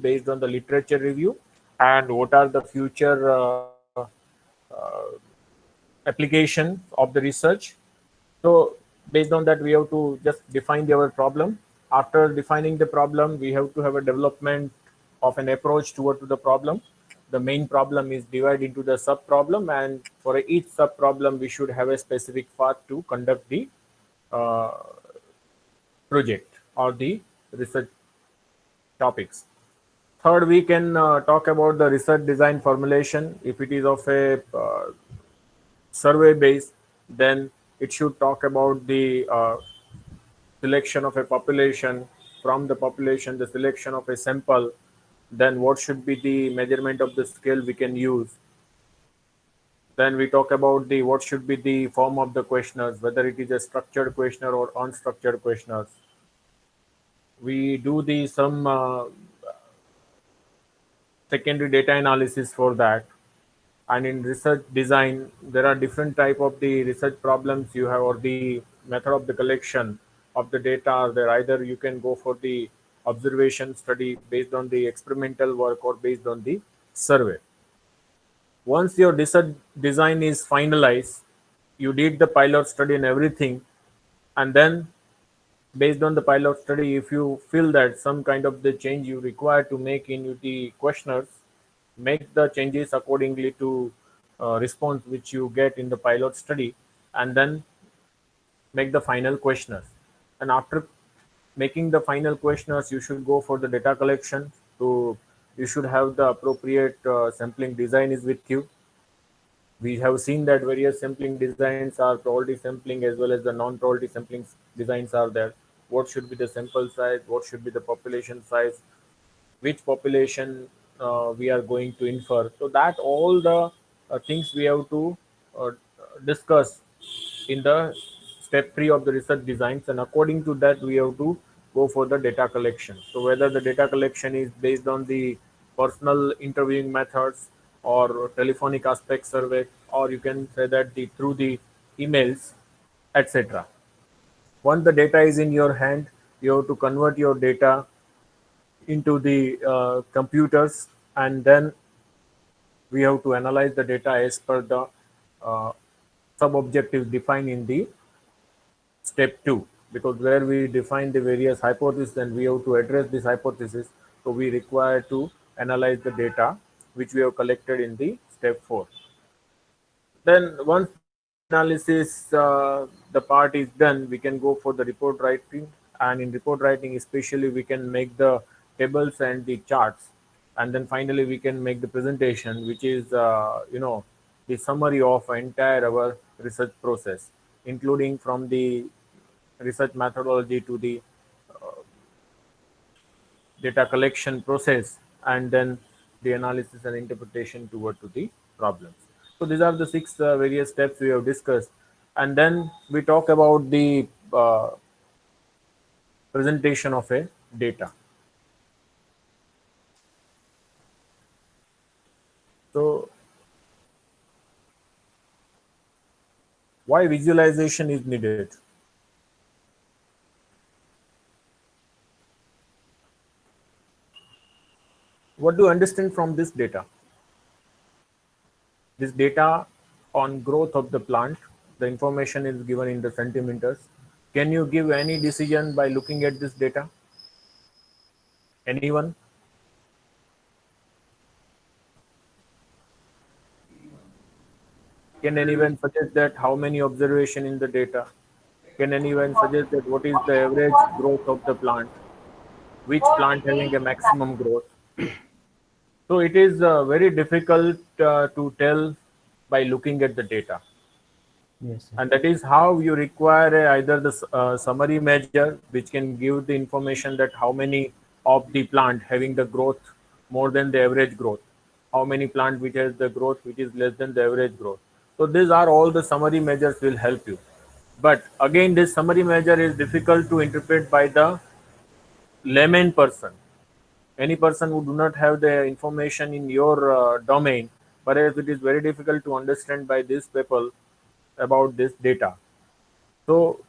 based on the literature review and what are the future application of the research. So based on that, we have to just define our problem. After defining the problem, we have to have a development of an approach toward to the problem. The main problem is divided into the sub problem, and for each sub problem, we should have a specific path to conduct the uh, project or the research topics. Third, we can talk about the research design formulation. If it is of a survey base, then it should talk about the selection of a population, from the population, the selection of a sample, then what should be the measurement of the scale we can use. Then we talk about the what should be the form of the questionnaires, whether it is a structured questionnaire or unstructured questionnaires. We do the some secondary data analysis for that. And in research design, there are different type of the research problems you have, or the method of the collection of the data are there. Either you can go for the observation study based on the experimental work or based on the survey. Once your research design is finalized, you did the pilot study and everything, and then based on the pilot study, if you feel that some kind of the change you require to make in the questionnaires, make the changes accordingly to response which you get in the pilot study, and then make the final questionnaires. And after making the final questionnaires, you should go for the data collection. To you should have the appropriate sampling design is with you. We have seen that various sampling designs are probability sampling as well as the non-probability sampling designs are there. What should be the sample size? What should be the population size? Which population we are going to infer? So that all the things we have to uh, discuss in the step 3 of the research designs, and according to that we have to go for the data collection. So whether the data collection is based on the personal interviewing methods or telephonic aspect survey, or you can say that the through the emails, etc. Once the data is in your hand, you have to convert your data into the computers, and then we have to analyze the data as per the uh, sub objectives defined in the step 2, because where we define the various hypotheses and we have to address this hypothesis, so we require to analyze the data which we have collected in the step 4. Then once the analysis the part is done, we can go for the report writing. And in report writing especially, we can make the tables and the charts, and then finally we can make the presentation, which is the summary of entire our research process, including from the research methodology to the data collection process, and then the analysis and interpretation toward to the problems. So these are the 6 various steps we have discussed, and then we talk about the presentation of a data. So why visualization is needed? What do you understand from this data? This data on growth of the plant, the information is given in the centimeters. Can you give any decision by looking at this data? Anyone? Can anyone suggest that how many observation in the data? Can anyone suggest that what is the average growth of the plant? Which plant having a maximum growth? So it is very difficult to tell by looking at the data. Yes, sir. And that is how you require either the summary measure, which can give the information that how many of the plant having the growth more than the average growth, how many plant which has the growth which is less than the average growth. So these are all the summary measures will help you. But again, this summary measure is difficult to interpret by the layman person. Any person who do not have the information in your domain, whereas it is very difficult to understand by these people about this data. So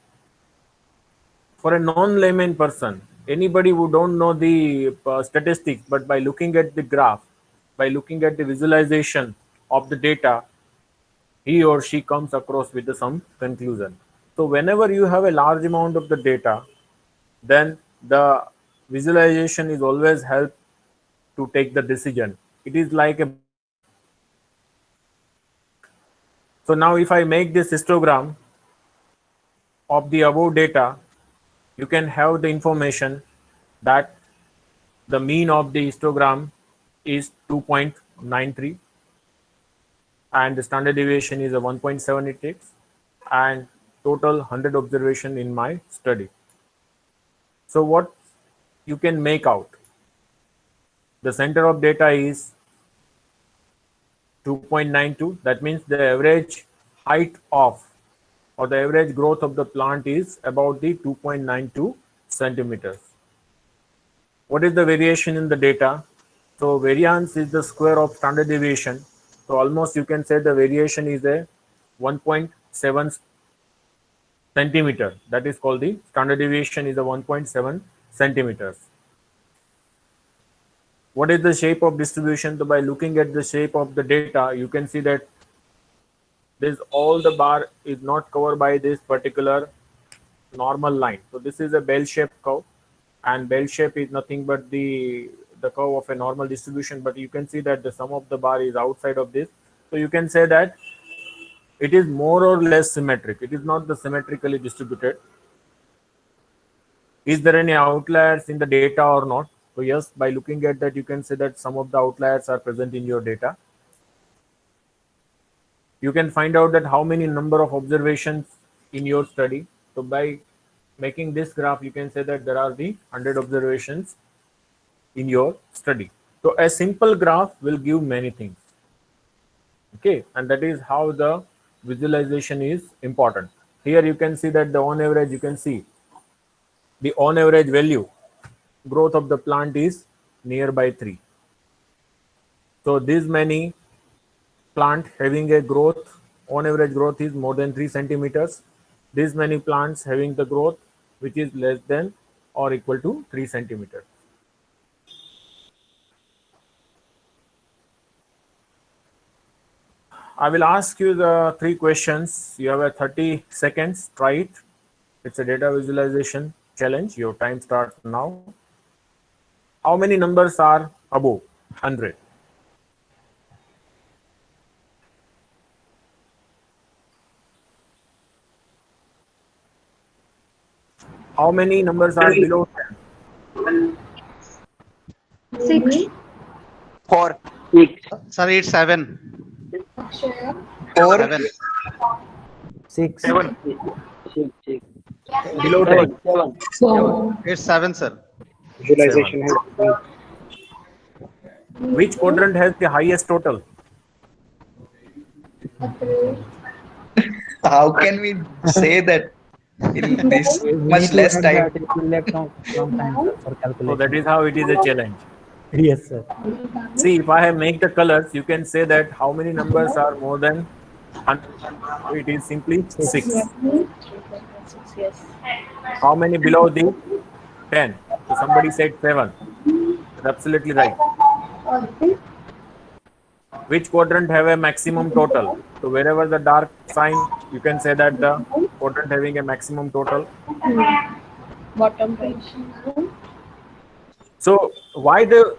for a non-layman person, anybody who don't know the statistics, but by looking at the graph, by looking at the visualization of the data, he or she comes across with some conclusion. So whenever you have a large amount of the data, then the visualization is always help to take the decision. It is like a bar. So now if I make this histogram of the above data, you can have the information that the mean of the histogram is 2.93 and the standard deviation is a 1.786 and total 100 observation in my study. So what you can make out, the center of data is 2.92. That means the average height of or the average growth of the plant is about the 2.92 centimeters. What is the variation in the data? So variance is the square of standard deviation. So almost you can say the variation is a 1.7 centimeter. That is called the standard deviation is a 1.7 centimeters. What is the shape of distribution? So by looking at the shape of the data, you can see that this all the bar is not covered by this particular normal line. So this is a bell-shaped curve, and bell shape is nothing but the curve of a normal distribution. But you can see that the sum of the bar is outside of this. So you can say that it is more or less symmetric. It is not the symmetrically distributed. Is there any outliers in the data or not? So yes, by looking at that, you can say that some of the outliers are present in your data. You can find out that how many number of observations in your study. So by making this graph, you can say that there are the 100 observations in your study. So a simple graph will give many things. Okay, and that is how the visualization is important. Here you can see that the on average, you can see the on average value growth of the plant is nearby 3. So these many plant having a growth, on average growth is more than 3 centimeters. These many plants having the growth which is less than or equal to 3 centimeters. I will ask you the 3 questions. You have a 30 seconds. Try it. It's a data visualization challenge. Your time starts now. How many numbers are above 100? How many numbers are below 10? 6. 4. Sorry, it's 7. 4. 7. 6. 7. 6. Below 10. 7. It's 7, sir. Visualization has Which quadrant has the highest total? How can we say that in this we much need to less add time? that it will take some time, sir, for So calculation. that is how it is a challenge. Yes, sir. See, if I have make the colors, you can say that how many numbers are more than 100. So it is simply 6. Yes. How many below the 10? So somebody said 7. That's absolutely right. Which quadrant have a maximum total? So wherever the dark sign, you can say that the quadrant having a maximum total. Bottom right. So why the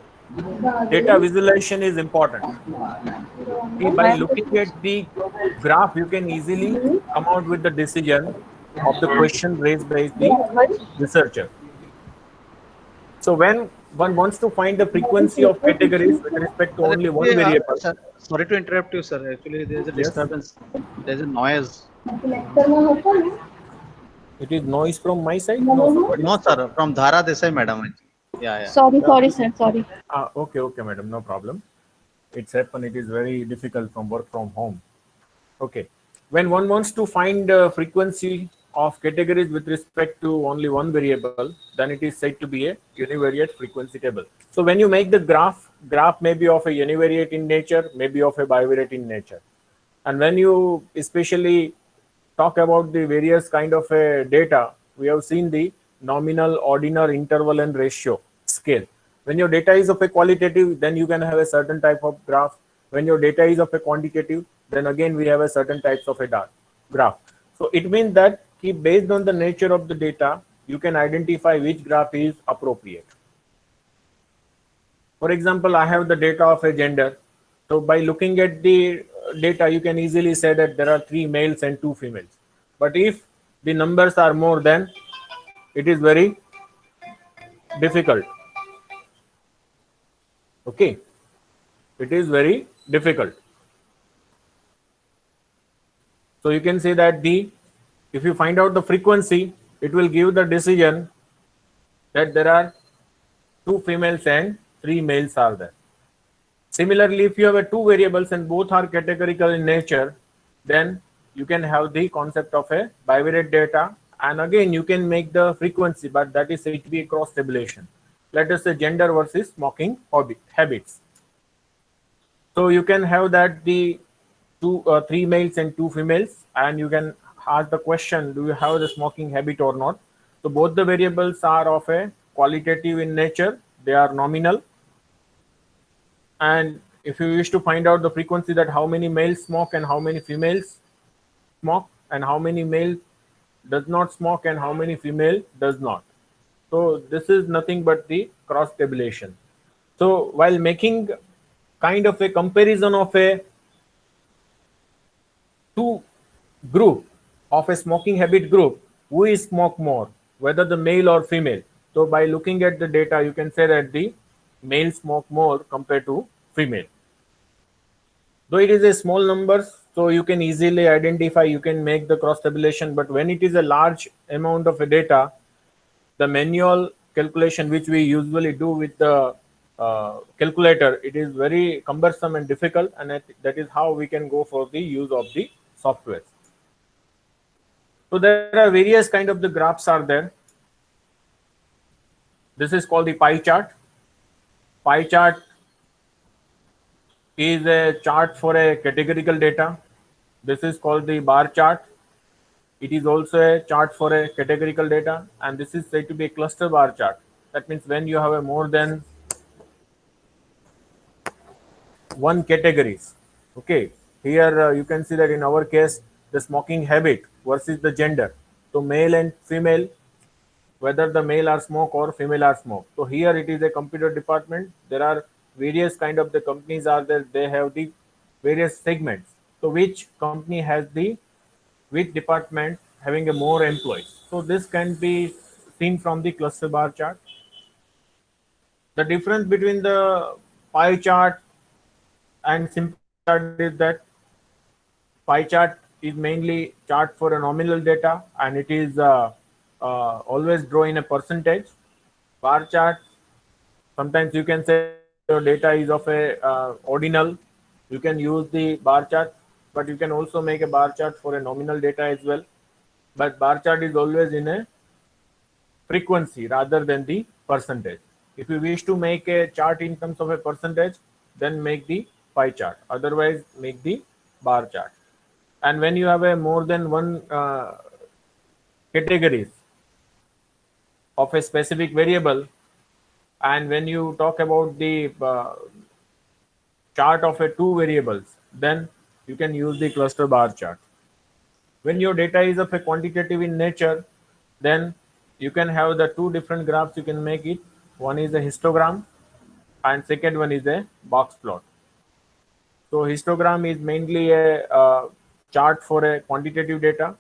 data visualization is important? See, by looking at the graph, you can easily come out with the decision of the question raised by the researcher. So when one wants to find the frequency of categories with respect to Sir, only one actually, variable, sir, sorry to interrupt you, sir. Actually, there's a yes, disturbance. There's a noise. it is noise from my side. No, somebody No, is talking. sir, from Dhara Desai, madam. Yeah, yeah. Sorry, sir. Sorry. Okay, madam, no problem. It's happen. It is very difficult from work from home. Okay. When one wants to find the frequency of categories with respect to only one variable, then it is said to be a univariate frequency table. So when you make the graph may be of a univariate in nature, maybe of a bivariate in nature. And when you especially talk about the various kind of data, we have seen the nominal, ordinal, interval, and ratio scale. When your data is of a qualitative, then you can have a certain type of graph. When your data is of a quantitative, then again we have a certain types of a graph. So it means that based on the nature of the data, you can identify which graph is appropriate. For example, I have the data of a gender. So by looking at the data, you can easily say that there are 3 males and 2 females. But if the numbers are more, then it is very difficult. Okay, it is very difficult. So you can say that if you find out the frequency, it will give the decision that there are 2 females and 3 males are there. Similarly, if you have a 2 variables and both are categorical in nature, then you can have the concept of a bivariate data, and again you can make the frequency, but that is said to be a cross tabulation. Let us say gender versus smoking habits. So you can have that the 3 males and 2 females, and you can ask the question, do you have the smoking habit or not? So both the variables are of a qualitative in nature, they are nominal. And if you wish to find out the frequency, that how many males smoke and how many females smoke, and how many male does not smoke and how many female does not. So this is nothing but the cross tabulation. So while making kind of a comparison of a 2 group of a smoking habit group, who is smoke more, whether the male or female. So by looking at the data, you can say that the male smoke more compared to female. Though it is a small numbers, so you can easily identify, you can make the cross tabulation. But when it is a large amount of a data, the manual calculation which we usually do with the calculator, it is very cumbersome and difficult, and that is how we can go for the use of the software. So there are various kind of the graphs are there. This is called the pie chart. Pie chart is a chart for a categorical data. This is called the bar chart. It is also a chart for a categorical data, and this is said to be a cluster bar chart. That means when you have a more than 1 categories. Okay, here you can see that in our case, the smoking habit versus the gender. So male and female, whether the male are smoke or female are smoke. So here it is a computer department. There are various kind of the companies are there. They have the various segments. So which company has which department having a more employees. So this can be seen from the cluster bar chart. The difference between the pie chart and simple chart is that pie chart is mainly chart for a nominal data, and it is always draw in a percentage. Bar chart, sometimes you can say your data is of a ordinal. You can use the bar chart, but you can also make a bar chart for a nominal data as well. But bar chart is always in a frequency rather than the percentage. If you wish to make a chart in terms of a percentage, then make the pie chart. Otherwise, make the bar chart. And when you have a more than 1 categories of a specific variable, and when you talk about the chart of a 2 variables, then you can use the cluster bar chart. When your data is of a quantitative in nature, then you can have the 2 different graphs. You can make it. One is a histogram, and second one is a box plot. So histogram is mainly a chart for a quantitative data,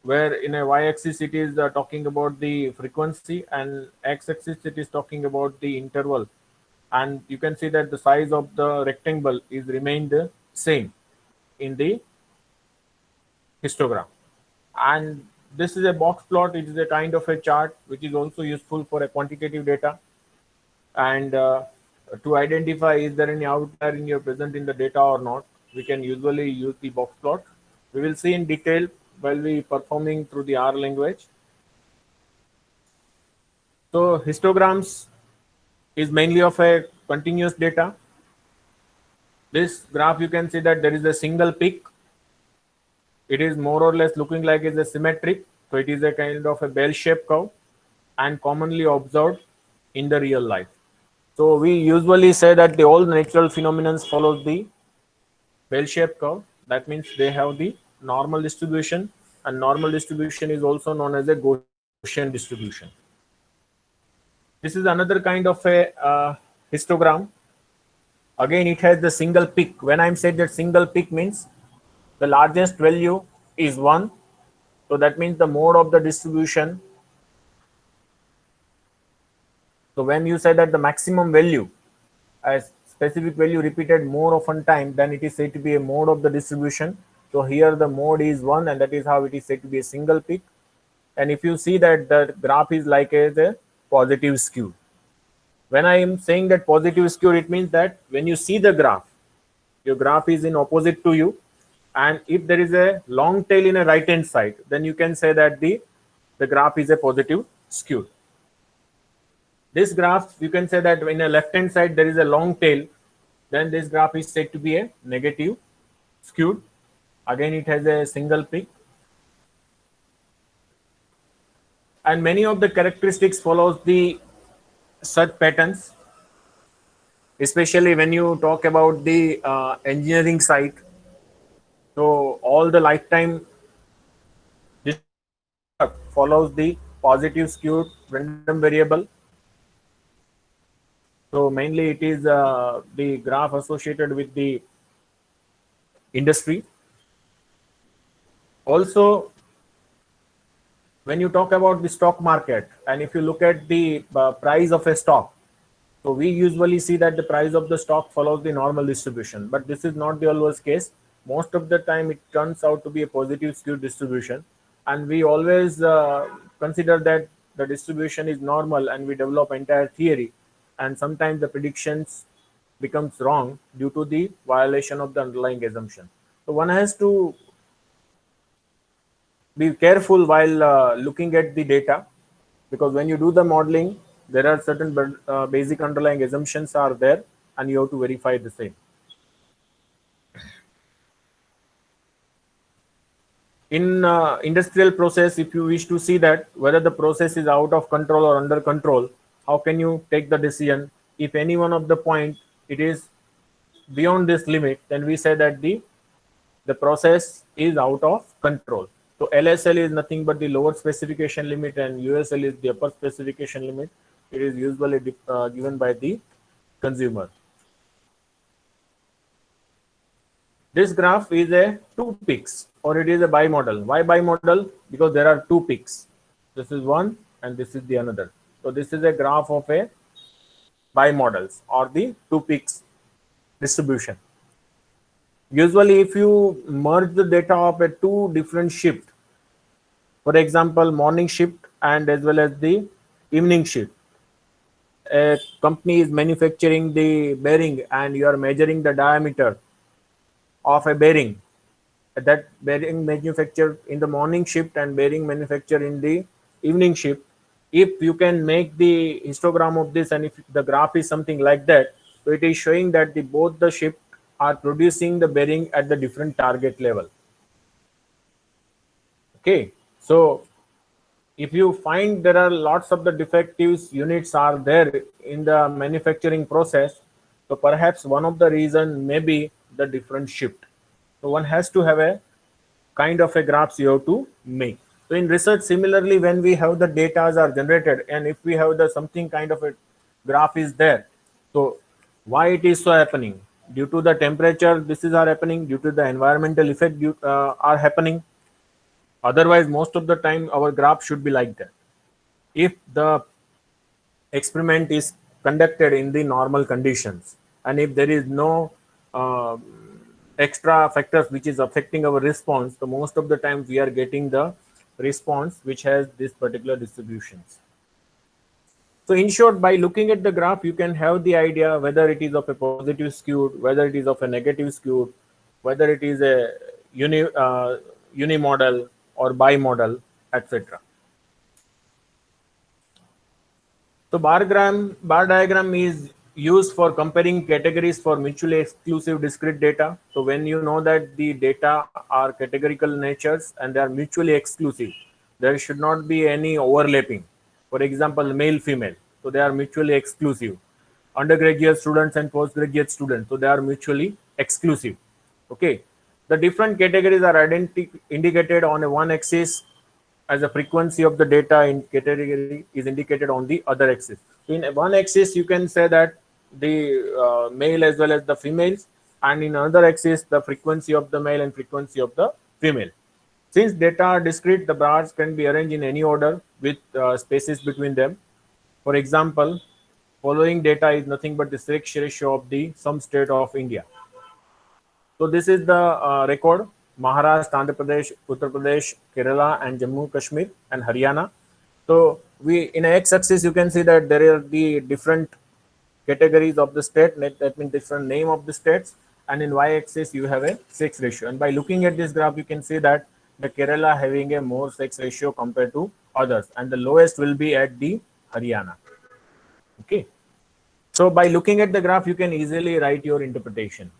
where in a y-axis it is talking about the frequency, and x-axis it is talking about the interval. And you can see that the size of the rectangle is remained the same in the histogram. And this is a box plot. It is a kind of a chart which is also useful for a quantitative data, and to identify is there any outlier in your present in the data or not, we can usually use the box plot. We will see in detail while we performing through the R language. So histograms is mainly of a continuous data. This graph, you can see that there is a single peak. It is more or less looking like it's a symmetric, So it is a kind of a bell-shaped curve and commonly observed in the real life. So we usually say that the all natural phenomena follows the bell-shaped curve. That means they have the normal distribution, and normal distribution is also known as a Gaussian distribution. This is another kind of a histogram. Again, it has the single peak. When I'm saying that single peak means the largest value is 1. So that means the mode of the distribution. So when you say that the maximum value, a specific value repeated more often time, then it is said to be a mode of the distribution. So here the mode is 1, and that is how it is said to be a single peak. And if you see that the graph is like a positive skew. When I am saying that positive skew, it means that when you see the graph, your graph is in opposite to you, and if there is a long tail in a right hand side, then you can say that the graph is a positive skew. This graph, you can say that in a left hand side there is a long tail, then this graph is said to be a negative skewed. Again, it has a single peak, and many of the characteristics follows the such patterns, especially when you talk about the engineering side. So all the lifetime follows the positive skewed random variable. So mainly it is the graph associated with the industry. Also, when you talk about the stock market, and if you look at the price of a stock, so we usually see that the price of the stock follows the normal distribution, but this is not the always case. Most of the time it turns out to be a positive skewed distribution, and we always consider that the distribution is normal, and we develop entire theory, and sometimes the predictions becomes wrong due to the violation of the underlying assumption. So one has to be careful while looking at the data, because when you do the modeling, there are certain basic underlying assumptions are there, and you have to verify the same. In industrial process, if you wish to see that whether the process is out of control or under control, how can you take the decision? If any one of the point it is beyond this limit, then we say that the process is out of control. So LSL is nothing but the lower specification limit, and USL is the upper specification limit. It is usually given by the consumer. This graph is a 2 peaks, or it is a bimodal. Why bimodal? Because there are 2 peaks. This is one and this is the another. So this is a graph of a bimodals, or the 2 peaks distribution. Usually if you merge the data of a 2 different shift, for example morning shift and as well as the evening shift, a company is manufacturing the bearing and you are measuring the diameter of a bearing, that bearing manufactured in the morning shift and bearing manufactured in the evening shift, if you can make the histogram of this, and if the graph is something like that, so it is showing that both the shift are producing the bearing at the different target level. Okay, so if you find there are lots of the defectives units are there in the manufacturing process, so perhaps one of the reason may be the different shift. So one has to have a kind of a graphs you have to make. So in research, similarly, when we have the data are generated, and if we have the something kind of a graph is there, so why it is so happening? Due to the temperature, this is are happening. Due to the environmental effect, are happening. Otherwise, most of the time, our graph should be like that. If the experiment is conducted in the normal conditions, and if there is no extra factors which is affecting our response, so most of the time we are getting the response which has this particular distributions. So in short, by looking at the graph, you can have the idea whether it is of a positive skewed, whether it is of a negative skewed, whether it is a unimodal or bimodal, etc. So bar diagram is used for comparing categories for mutually exclusive discrete data. So when you know that the data are categorical natures and they are mutually exclusive, There should not be any overlapping. For example, male, female, so they are mutually exclusive. Undergraduate students and postgraduate students, so they are mutually exclusive. Okay, the different categories are indicated on a one axis as a frequency of the data in category is indicated on the other axis. So in one axis, you can say that the male as well as the females, and in another axis, the frequency of the male and frequency of the female. Since data are discrete, the bars can be arranged in any order with spaces between them. For example, following data is nothing but the selection ratio of the sum state of India. So this is the record: Maharashtra, Andhra Pradesh, Uttar Pradesh, Kerala, and Jammu Kashmir and Haryana. So we in x-axis you can see that there are the different categories of the state. That means different name of the states. And in y-axis you have a sex ratio. And by looking at this graph, you can see that the Kerala having a more sex ratio compared to others, and the lowest will be at the Haryana. Okay. So by looking at the graph, you can easily write your interpretation.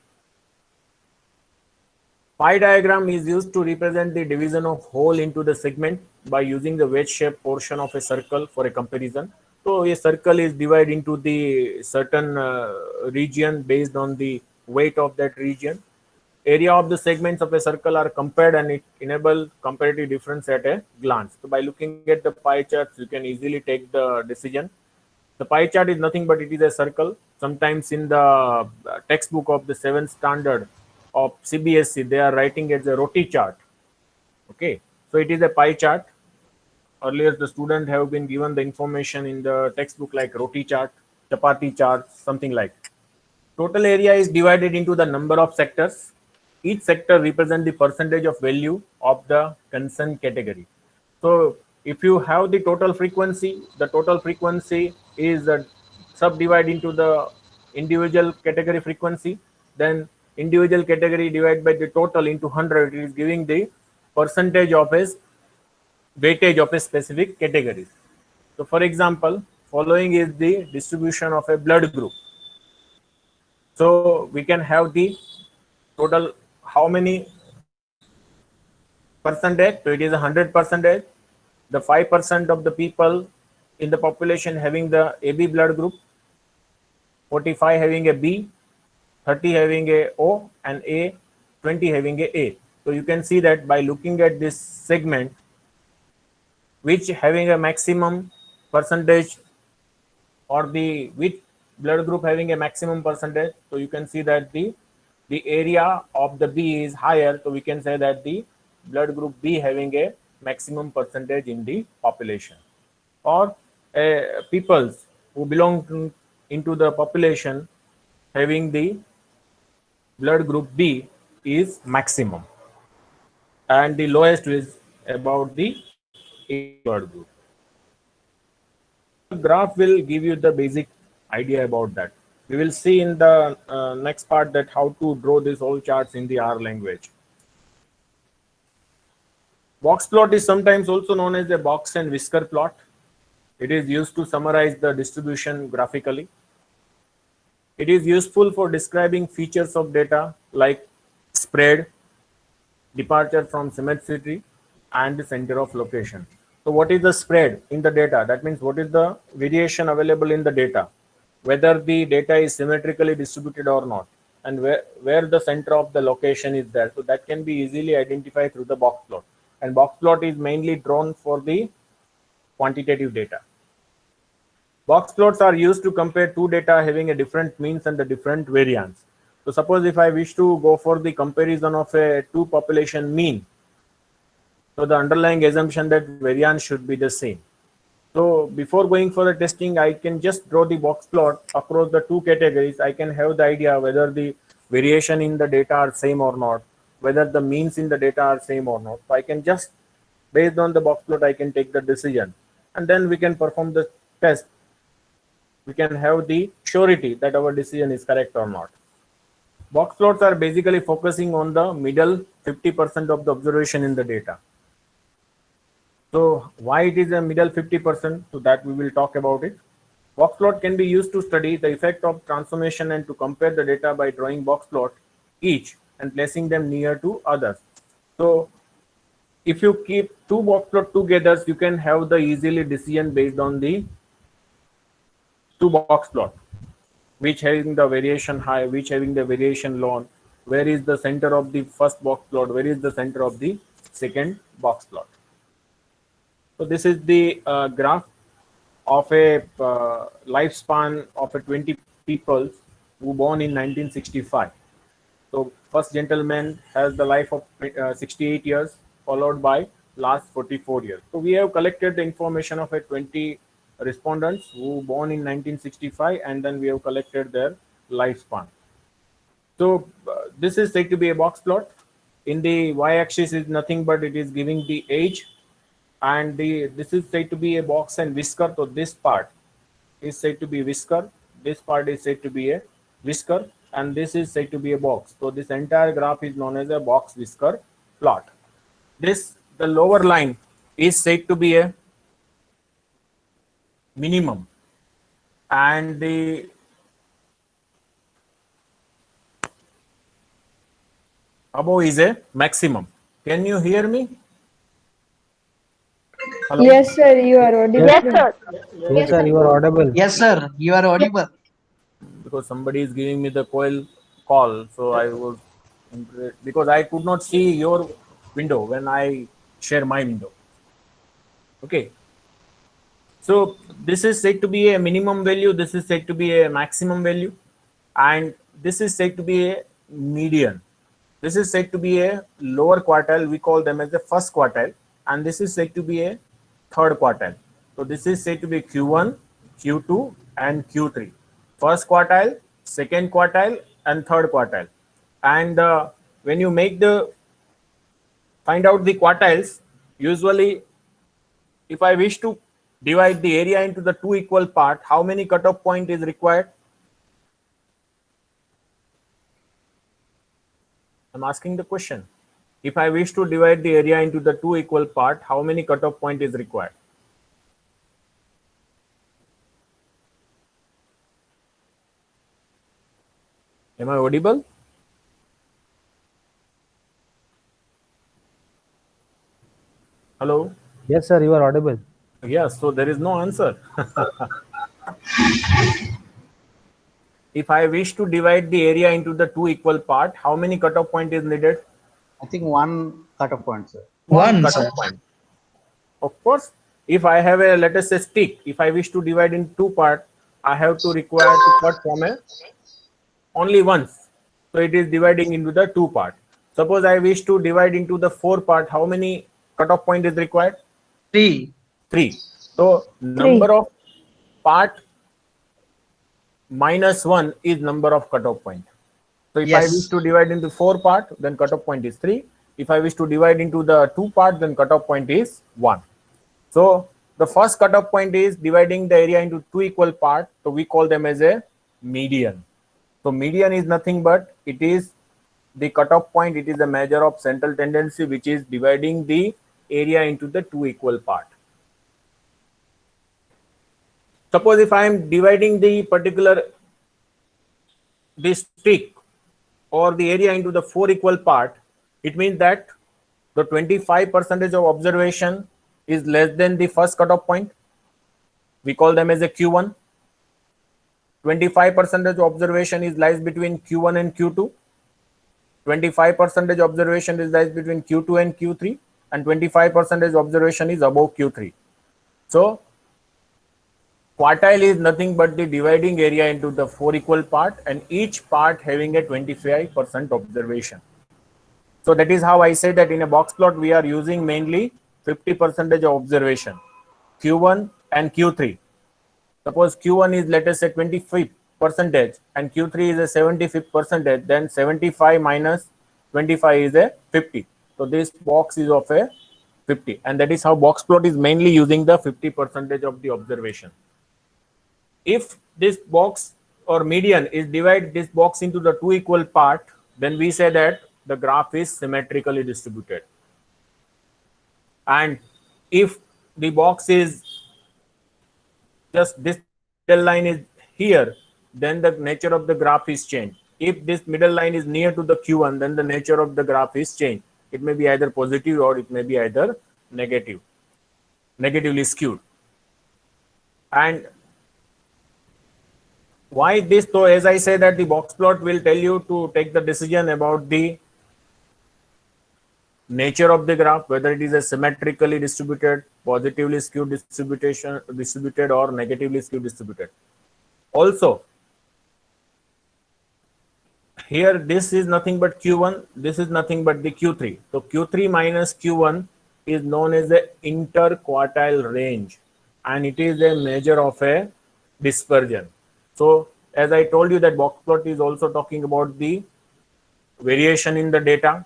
Pie diagram is used to represent the division of whole into the segment by using the wedge-shaped portion of a circle for a comparison. So a circle is divided into the certain region based on the weight of that region. Area of the segments of a circle are compared, and it enables comparative difference at a glance. So by looking at the pie charts, you can easily take the decision. The pie chart is nothing but it is a circle. Sometimes in the textbook of the 7th standard of CBSE, they are writing it as a roti chart. Okay, so it is a pie chart. Earlier, the student have been given the information in the textbook like roti chart, chapati chart, something like. Total area is divided into the number of sectors. Each sector represents the percentage of value of the concerned category. So if you have the total frequency is subdivided into the individual category frequency. Then individual category divided by the total into 100, it is giving the percentage of a weightage of a specific category. So for example, following is the distribution of a blood group. So we can have the total how many percentage. So it is 100%. The 5% of the people in the population having the AB blood group, 45 having a B, 30 having a O and A, 20 having a A. So you can see that by looking at this segment, which having a maximum percentage, or the which blood group having a maximum percentage. So you can see that the area of the B is higher. So we can say that the blood group B having a maximum percentage in the population. Or peoples who belong into the population having the blood group B is maximum, and the lowest is about the A blood group. The graph will give you the basic idea about that. We will see in the next part that how to draw these whole charts in the R language. Box plot is sometimes also known as a box and whisker plot. It is used to summarize the distribution graphically. It is useful for describing features of data like spread, departure from symmetry, and the center of location. So what is the spread in the data? That means what is the variation available in the data, whether the data is symmetrically distributed or not, and where the center of the location is there. So that can be easily identified through the box plot. And box plot is mainly drawn for the quantitative data. Box plots are used to compare two data having a different means and a different variance. So suppose if I wish to go for the comparison of a two population mean, so the underlying assumption that variance should be the same. So before going for the testing, I can just draw the box plot across the two categories. I can have the idea whether the variation in the data are same or not, whether the means in the data are same or not. So I can just, based on the box plot, I can take the decision, and then we can perform the test. We can have the surety that our decision is correct or not. Box plots are basically focusing on the middle 50% of the observation in the data. So why it is a middle 50%? So that we will talk about it. Box plot can be used to study the effect of transformation and to compare the data by drawing box plot each and placing them near to others. So if you keep two box plot together, you can have the easily decision based on the two box plot, which having the variation high, which having the variation low, where is the center of the first box plot, where is the center of the second box plot. So this is the graph of a lifespan of a 20 people who born in 1965. So first gentleman has the life of 68 years, followed by last 44 years. So we have collected the information of a 20 respondents who born in 1965, and then we have collected their lifespan. So this is said to be a box plot. In the y-axis is nothing but it is giving the age, and this is said to be a box and whisker. So this part is said to be whisker, this part is said to be a whisker, and this is said to be a box. So this entire graph is known as a box whisker plot. The lower line is said to be a minimum, and the above is a maximum. Can you hear me? Hello? Yes, sir, you are audible. Yes, sir. Yes, sir, you are audible. Yes, sir. You are audible. Because somebody is giving me the call, so I was because I could not see your window when I share my window. Okay. So this is said to be a minimum value, this is said to be a maximum value, and this is said to be a median. This is said to be a lower quartile, we call them as the first quartile, and this is said to be a third quartile. So this is said to be Q1, Q2, and Q3. First quartile, second quartile, and third quartile. And when you find out the quartiles, usually if I wish to divide the area into the two equal part, how many cutoff point is required? I'm asking the question. If I wish to divide the area into the two equal part, how many cutoff point is required? Am I audible? Hello? Yes, sir, you are audible. Yes, so there is no answer. If I wish to divide the area into the two equal part, how many cutoff point is needed? I think one cutoff point, sir. One, cutoff sir. point. Of course, if I have a, let us say, stick, if I wish to divide in two parts, I have to require to cut from a only once. So it is dividing into the two part. Suppose I wish to divide into the four part, how many cutoff point is required? 3. 3. So number of part minus 1 is number of cutoff point. So if I Yes. wish to divide into 4 part, then cutoff point is 3. If I wish to divide into the 2 part, then cutoff point is 1. So the first cutoff point is dividing the area into two equal part. So we call them as a median. So median is nothing but it is the cutoff point. It is a measure of central tendency, which is dividing the area into the two equal part. Suppose if I am dividing the particular this stick or the area into the four equal part, it means that the 25% of observation is less than the first cutoff point. We call them as a Q1. 25% of observation is lies between Q1 and Q2. 25% observation is lies between Q2 and Q3, and 25% observation is above Q3. So quartile is nothing but the dividing area into the four equal part, and each part having a 25% observation. So that is how I say that in a box plot we are using mainly 50% of observation, Q1 and Q3. Suppose Q1 is, let us say, 25% and Q3 is a 75%, then 75 minus 25 is a 50. So this box is of a 50, and that is how box plot is mainly using the 50% of the observation. If this box or median is divide this box into the two equal part, then we say that the graph is symmetrically distributed. And if the box is just this middle line is here, then the nature of the graph is changed. If this middle line is near to the Q1, then the nature of the graph is changed. It may be either positive or it may be either negatively skewed. And why this? So as I say that the box plot will tell you to take the decision about the nature of the graph, whether it is a symmetrically distributed, positively skewed distributed or negatively skewed distributed. Also, here this is nothing but Q1, this is nothing but the Q3. So Q3 minus Q1 is known as the interquartile range, and it is a measure of a dispersion. So as I told you that box plot is also talking about the variation in the data.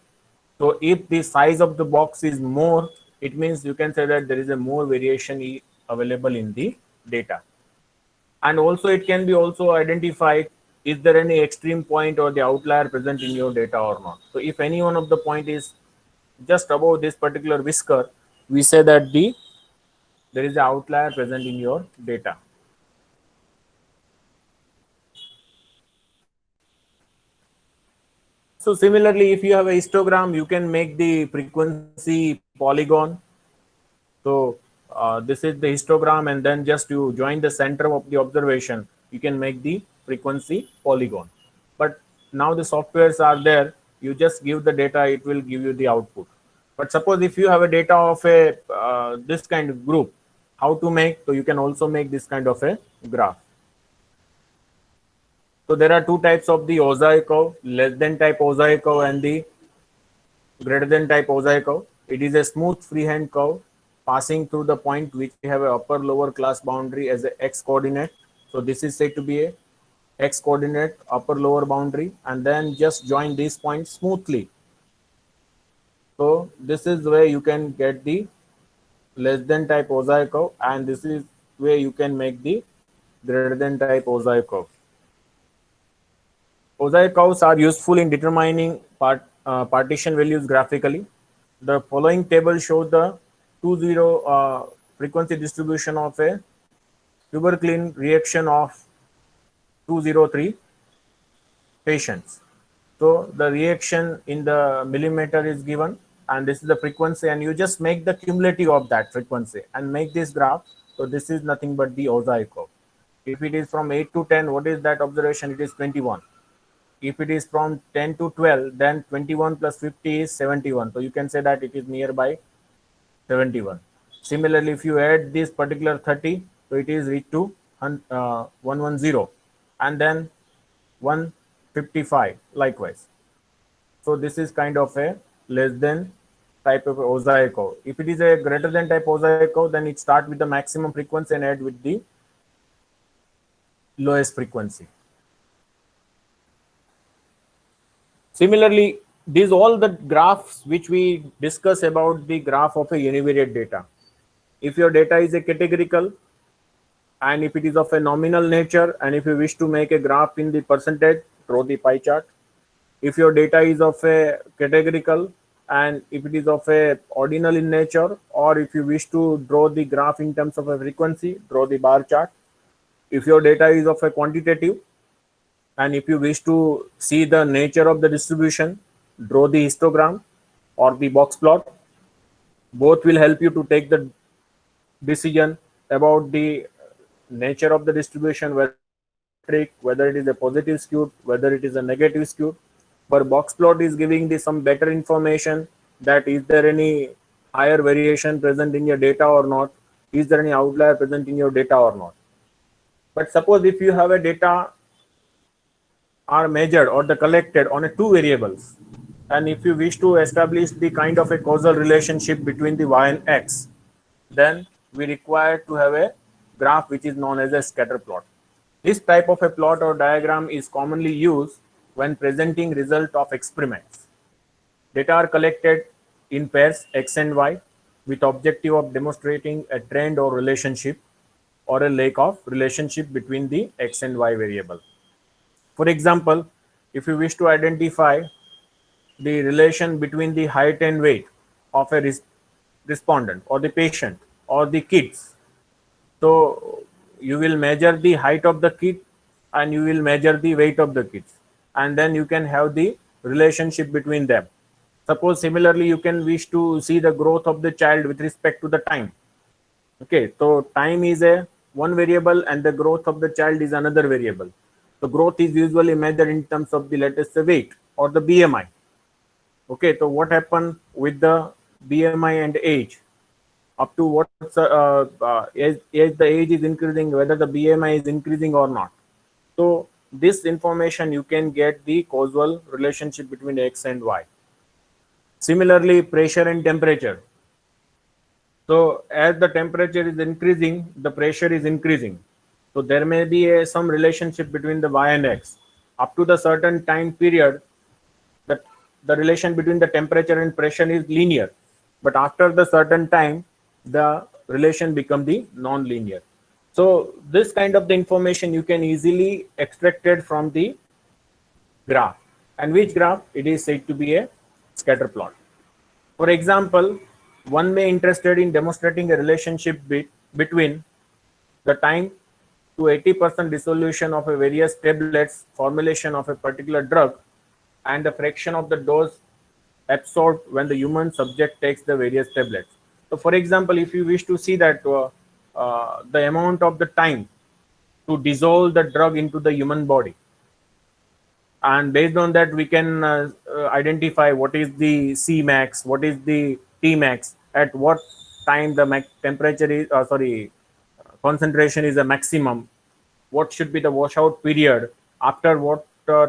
So if the size of the box is more, it means you can say that there is a more variation available in the data. And also it can be also identified, is there any extreme point or the outlier present in your data or not. So if any one of the point is just above this particular whisker, we say that there is an outlier present in your data. So similarly, if you have a histogram, you can make the frequency polygon. So this is the histogram, and then just you join the center of the observation, you can make the frequency polygon. But now the softwares are there, you just give the data, it will give you the output. But suppose if you have a data of a this kind of group, how to make? So you can also make this kind of a graph. So there are two types of the Ozai curve, less than type Ozai curve and the greater than type Ozai curve. It is a smooth freehand curve passing through the point which we have a upper lower class boundary as a x coordinate. So this is said to be a x coordinate upper lower boundary, and then just join these points smoothly. So this is where you can get the less than type Ozai curve, and this is where you can make the greater than type Ozai curve. Ozai curves are useful in determining partition values graphically. The following table shows the 2-0 frequency distribution of a tuberculin reaction of 203 patients. So the reaction in the millimeter is given, and this is the frequency, and you just make the cumulative of that frequency and make this graph. So this is nothing but the Ozai curve. If it is from 8 to 10, what is that observation? It is 21. If it is from 10 to 12, then 21 plus 50 is 71. So you can say that it is nearby 71. Similarly, if you add this particular 30, so it is reached to 110, and then 155 likewise. So this is kind of a less than type of Ozai curve. If it is a greater than type Ozai curve, then it starts with the maximum frequency and add with the lowest frequency. Similarly, these all the graphs which we discuss about the graph of a univariate data. If your data is a categorical, and if it is of a nominal nature, and if you wish to make a graph in the percentage, draw the pie chart. If your data is of a categorical, and if it is of a ordinal in nature, or if you wish to draw the graph in terms of a frequency, draw the bar chart. If your data is of a quantitative, and if you wish to see the nature of the distribution, draw the histogram or the box plot. Both will help you to take the decision about the nature of the distribution, whether it is a positive skewed, whether it is a negative skewed. But box plot is giving some better information that is there any higher variation present in your data or not, is there any outlier present in your data or not. But suppose if you have a data are measured or the collected on a two variables, and if you wish to establish the kind of a causal relationship between the y and x, then we require to have a graph which is known as a scatter plot. This type of a plot or diagram is commonly used when presenting result of experiments. Data are collected in pairs x and y with objective of demonstrating a trend or relationship or a lack of relationship between the x and y variable. For example, if you wish to identify the relation between the height and weight of a respondent or the patient or the kids, so you will measure the height of the kid and you will measure the weight of the kids, and then you can have the relationship between them. Suppose similarly, you can wish to see the growth of the child with respect to the time. Okay, so time is a one variable and the growth of the child is another variable. So growth is usually measured in terms of the, let us say, weight or the BMI. Okay, so what happened with the BMI and age? Up to what as the age is increasing, whether the BMI is increasing or not. So this information you can get the causal relationship between X and Y. Similarly, pressure and temperature. So as the temperature is increasing, the pressure is increasing. So there may be some relationship between the Y and X. Up to the certain time period, the relation between the temperature and pressure is linear. But after the certain time, the relation become the non-linear. So this kind of the information you can easily extract it from the graph. And which graph? It is said to be a scatter plot. For example, one may interested in demonstrating a relationship between the time to 80% dissolution of a various tablets formulation of a particular drug and the fraction of the dose absorbed when the human subject takes the various tablets. So for example, if you wish to see that the amount of the time to dissolve the drug into the human body, and based on that we can identify what is the C max, what is the T max, at what time the temperature is concentration is a maximum, what should be the washout period, after what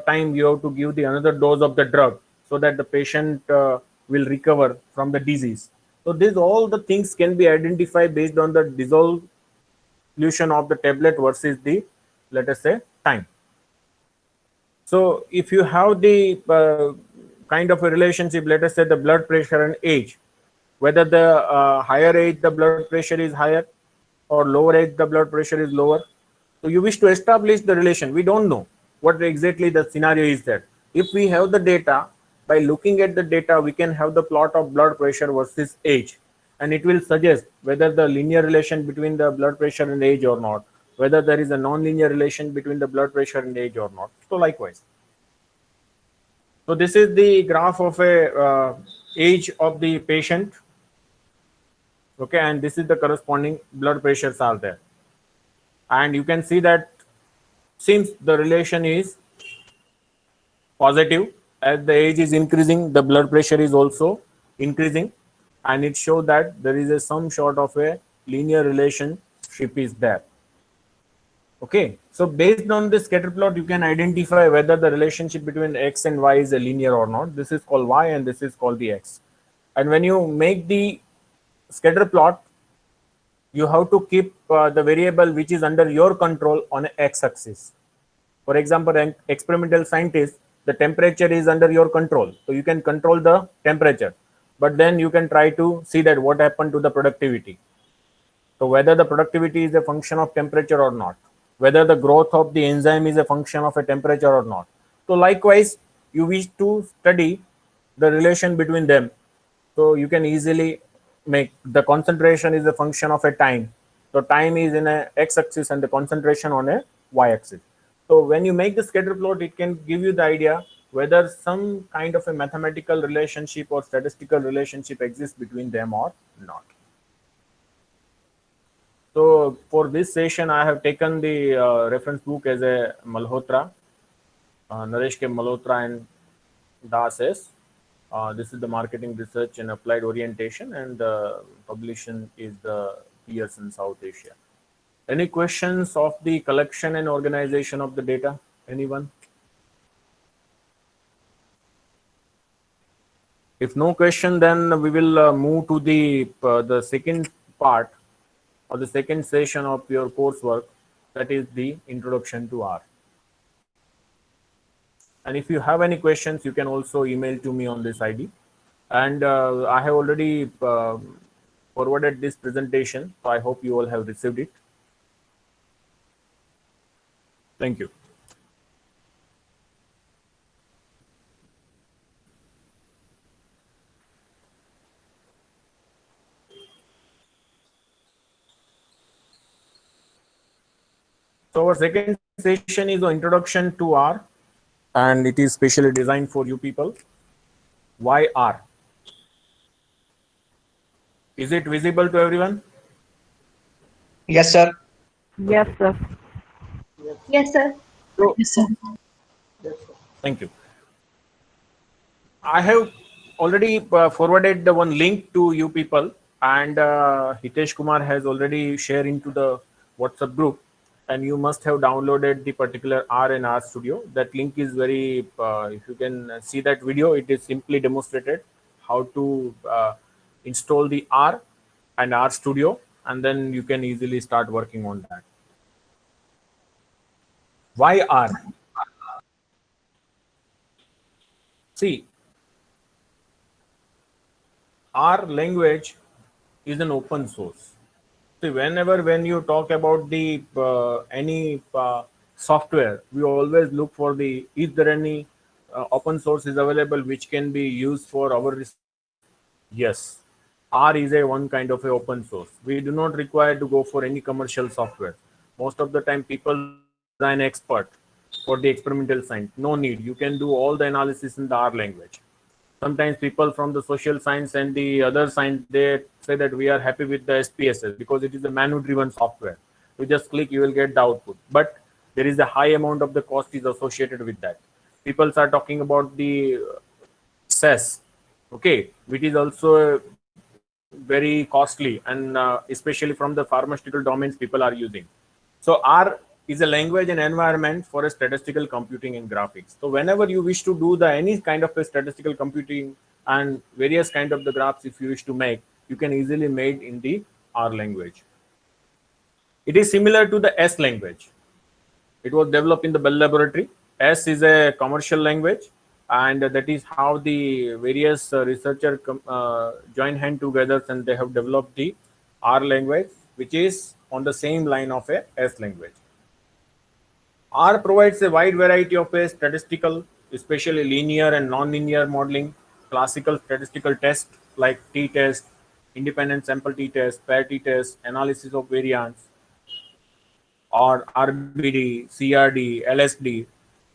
time you have to give the another dose of the drug so that the patient will recover from the disease. So these all the things can be identified based on the dissolution of the tablet versus the, let us say, time. So if you have the kind of a relationship, let us say the blood pressure and age, whether the higher age the blood pressure is higher or lower age the blood pressure is lower. So you wish to establish the relation. We don't know what exactly the scenario is there. If we have the data, by looking at the data, we can have the plot of blood pressure versus age. And it will suggest whether the linear relation between the blood pressure and age or not, whether there is a non-linear relation between the blood pressure and age or not. So likewise. So this is the graph of a age of the patient. Okay, and this is the corresponding blood pressures are there. And you can see that since the relation is positive, as the age is increasing, the blood pressure is also increasing, and it shows that there is some sort of a linear relationship is there. Okay, so based on this scatter plot, you can identify whether the relationship between X and Y is a linear or not. This is called Y and this is called the X. And when you make the scatter plot, you have to keep the variable which is under your control on an x-axis. For example, an experimental scientist, the temperature is under your control. So you can control the temperature, but then you can try to see that what happened to the productivity. So whether the productivity is a function of temperature or not, whether the growth of the enzyme is a function of a temperature or not. So likewise, you wish to study the relation between them. So you can easily make the concentration is a function of a time. So time is in a x-axis and the concentration on a y-axis. So when you make the scatter plot, it can give you the idea whether some kind of a mathematical relationship or statistical relationship exists between them or not. So for this session, I have taken the reference book as a Malhotra, Naresh K. Malhotra and Das S. This is the marketing research and applied orientation, and the publication is the Pearson South Asia. Any questions of the collection and organization of the data? Anyone? If no question, then we will move to the second part or the second session of your coursework, that is the introduction to R. And if you have any questions, you can also email to me on this ID. And I have already forwarded this presentation, so I hope you all have received it. Thank you. So our second session is the introduction to R, and it is specially designed for you people. Why R? Is it visible to everyone? Yes, sir. Yes, sir. Yes, sir. So, Yes, sir. thank you. I have already forwarded the one link to you people, and Hitesh Kumar has already shared into the WhatsApp group, and you must have downloaded the particular R and R Studio. That link is very, if you can see that video, it is simply demonstrated how to install the R and R Studio, and then you can easily start working on that. Why R? See, R language is an open source. See, whenever when you talk about the any software, we always look for the is there any open source is available which can be used for our yes. R is a one kind of a open source. We do not require to go for any commercial software. Most of the time, people design expert for the experimental science. No need. You can do all the analysis in the R language. Sometimes people from the social science and the other science, they say that we are happy with the SPSS because it is a manual driven software. You just click, you will get the output, but there is a high amount of the cost is associated with that. People are talking about the SES, okay, which is also very costly, and especially from the pharmaceutical domains people are using. So R is a language and environment for a statistical computing and graphics. So whenever you wish to do the any kind of a statistical computing and various kind of the graphs, if you wish to make, you can easily made in the R language. It is similar to the S language. It was developed in the Bell Laboratory. S is a commercial language, and that is how the various researchers join hand together and they have developed the R language, which is on the same line of a S language. R provides a wide variety of a statistical, especially linear and non-linear modeling, classical statistical tests like t-test, independent sample t-test, pair t-test, analysis of variance, or RBD, CRD, LSD,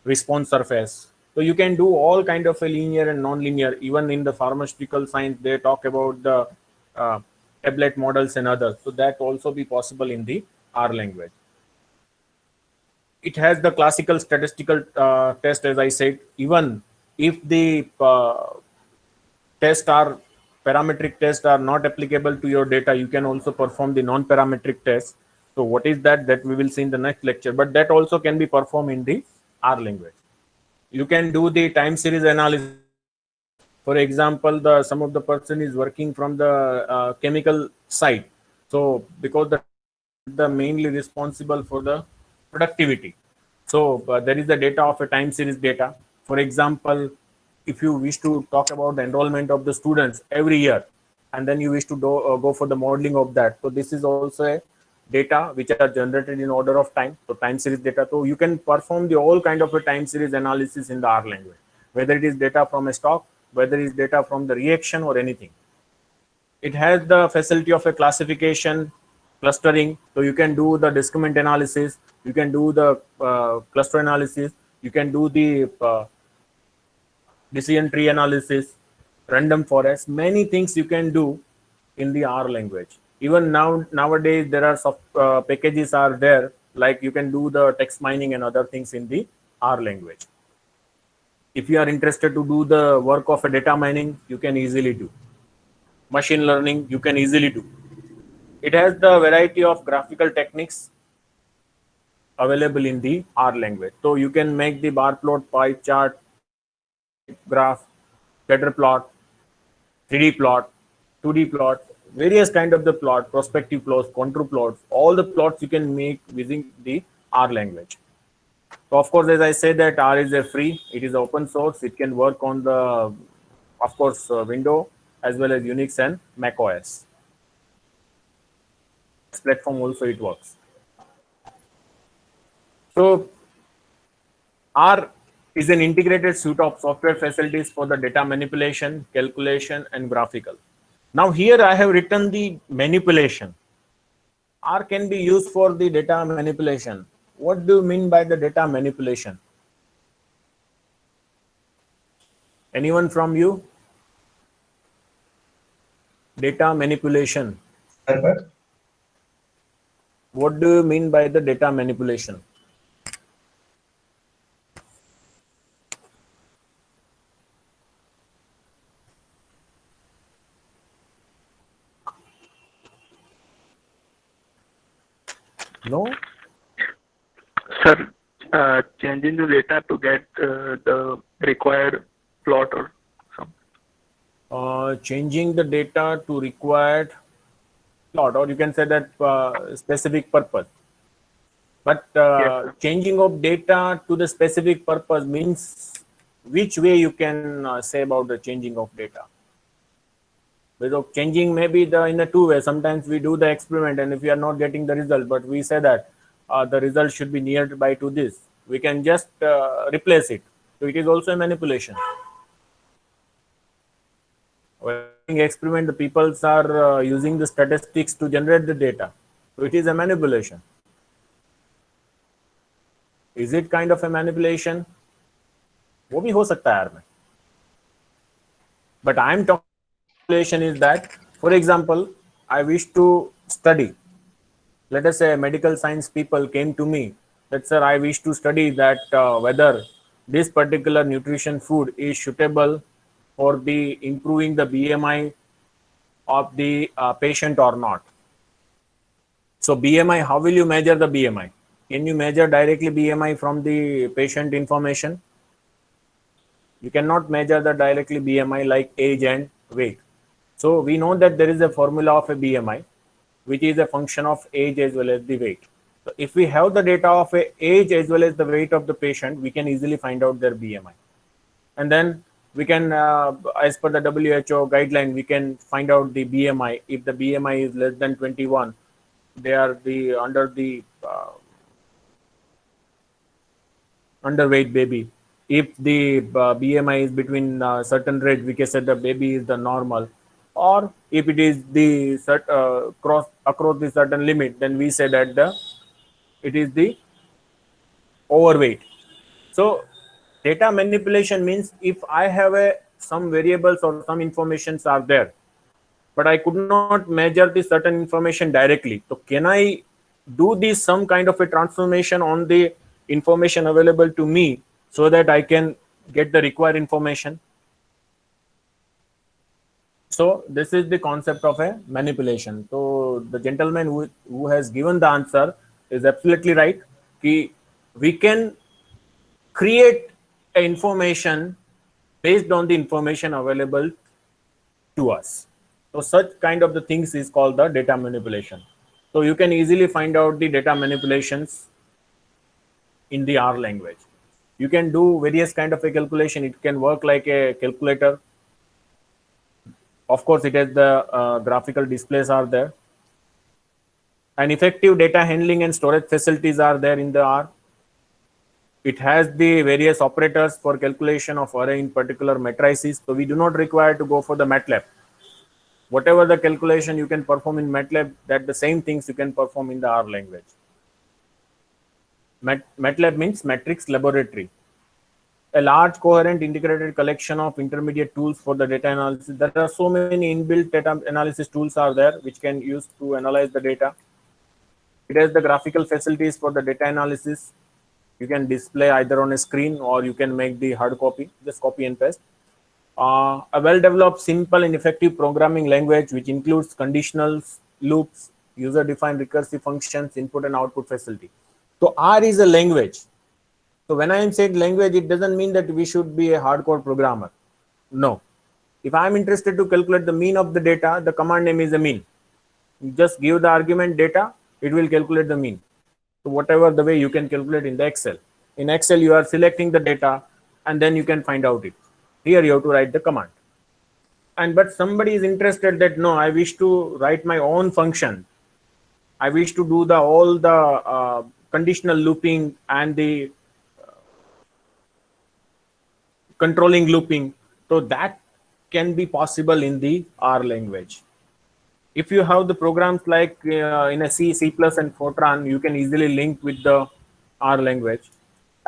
response surface. So you can do all kind of a linear and non-linear. Even in the pharmaceutical science, they talk about the tablet models and others. So that also be possible in the R language. It has the classical statistical test, as I said. Even if the test are parametric tests are not applicable to your data, you can also perform the non-parametric test. So what is that? That we will see in the next lecture. But that also can be performed in the R language. You can do the time series analysis. For example, some of the person is working from the chemical side. So because the mainly responsible for the productivity. So there is the data of a time series data. For example, if you wish to talk about the enrollment of the students every year, and then you wish to go for the modeling of that. So this is also a data which are generated in order of time. So time series data. So you can perform the all kind of a time series analysis in the R language, whether it is data from a stock, whether it is data from the reaction or anything. It has the facility of a classification, clustering. So you can do the discriminant analysis, you can do the cluster analysis, you can do the decision tree analysis, random forest, many things you can do in the R language. Even nowadays there are packages are there, like you can do the text mining and other things in the R language. If you are interested to do the work of a data mining, you can easily do. Machine learning, you can easily do. It has the variety of graphical techniques available in the R language. So you can make the bar plot, pie chart, graph, scatter plot, 3D plot, 2D plot, various kind of the plot, prospective plots, contour plots, all the plots you can make using the R language. So of course, as I said that R is a free, it is open source, it can work on the, of course, Windows as well as Unix and Mac OS. Platform also it works. So R is an integrated suite of software facilities for the data manipulation, calculation, and graphical. Now here I have written the manipulation. R can be used for the data manipulation. What do you mean by the data manipulation? Anyone from you? data manipulation. Sir, What do you mean by the data manipulation? No? Sir, changing the data to get the required plot or something. Changing the data to required plot, or you can say that specific purpose. But Yes, changing of data to the specific purpose means which way you can say about the changing of data. Because changing maybe in the two ways. Sometimes we do the experiment, and if we are not getting the result, but we say that the result should be nearby to this, we can just replace it. So it is also a manipulation. When doing experiment, the peoples are using the statistics to generate the data. So it is a manipulation. Is it kind of a manipulation? वो भी हो सकता है यार में. But I'm talking manipulation is that, for example, I wish to study. Let us say medical science people came to me that, sir, I wish to study that whether this particular nutrition food is suitable for the improving the BMI of the patient or not. So BMI, how will you measure the BMI? Can you measure directly BMI from the patient information? You cannot measure the directly BMI like age and weight. So we know that there is a formula of a BMI, which is a function of age as well as the weight. So if we have the data of a age as well as the weight of the patient, we can easily find out their BMI. And then we can, as per the WHO guideline, we can find out the BMI. If the BMI is less than 21, they are under the underweight baby. If the BMI is between certain range, we can say the baby is the normal. Or if it is the across the certain limit, then we say that it is the overweight. So data manipulation means if I have some variables or some informations are there, but I could not measure the certain information directly. So can I do this some kind of a transformation on the information available to me so that I can get the required information? So this is the concept of a manipulation. So the gentleman who has given the answer is absolutely right. We can create a information based on the information available to us. So such kind of the things is called the data manipulation. So you can easily find out the data manipulations in the R language. You can do various kind of a calculation. It can work like a calculator. Of course, it has the graphical displays are there. And effective data handling and storage facilities are there in the R. It has the various operators for calculation of array in particular matrices. So we do not require to go for the MATLAB. Whatever the calculation you can perform in MATLAB, that the same things you can perform in the R language. MATLAB means Matrix Laboratory. A large coherent integrated collection of intermediate tools for the data analysis. There are so many inbuilt data analysis tools are there which can use to analyze the data. It has the graphical facilities for the data analysis. You can display either on a screen or you can make the hard copy, just copy and paste. A well-developed, simple and effective programming language which includes conditionals, loops, user-defined recursive functions, input and output facility. So R is a language. So when I am saying language, it doesn't mean that we should be a hardcore programmer. No. If I am interested to calculate the mean of the data, the command name is a mean. You just give the argument data, it will calculate the mean. So whatever the way you can calculate in the Excel. In Excel, you are selecting the data and then you can find out it. Here you have to write the command. But somebody is interested that no, I wish to write my own function. I wish to do all the conditional looping and the controlling looping. So that can be possible in the R language. If you have the programs like in a C, C++ and Fortran, you can easily link with the R language.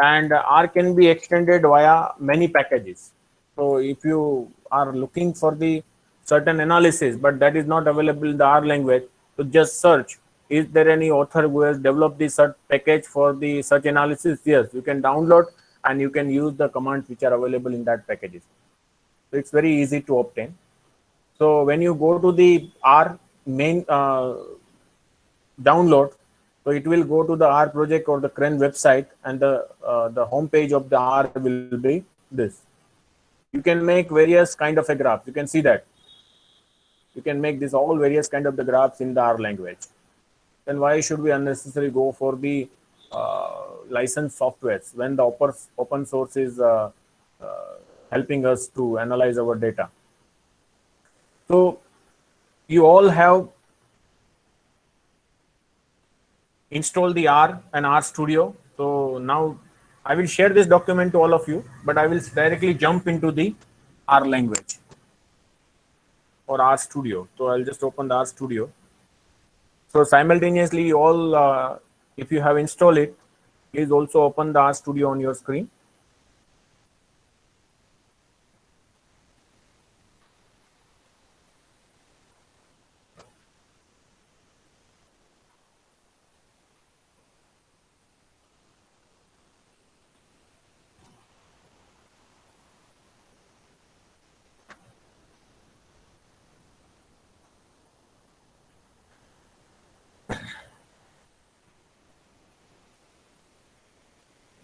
And R can be extended via many packages. So if you are looking for the certain analysis, but that is not available in the R language. So just search, is there any author who has developed the search package for the search analysis? Yes, you can download and you can use the commands which are available in that packages. So it's very easy to obtain. So when you go to the R main download, so it will go to the R project or the CRAN website, and the home page of the R will be this. You can make various kind of a graph. You can see that. You can make this all various kind of the graphs in the R language. Then why should we unnecessarily go for the licensed softwares when the open source is helping us to analyze our data? So you all have installed the R and R Studio. So now I will share this document to all of you, but I will directly jump into the R language or R Studio. So I'll just open the R Studio. So simultaneously, all if you have installed it, please also open the R Studio on your screen.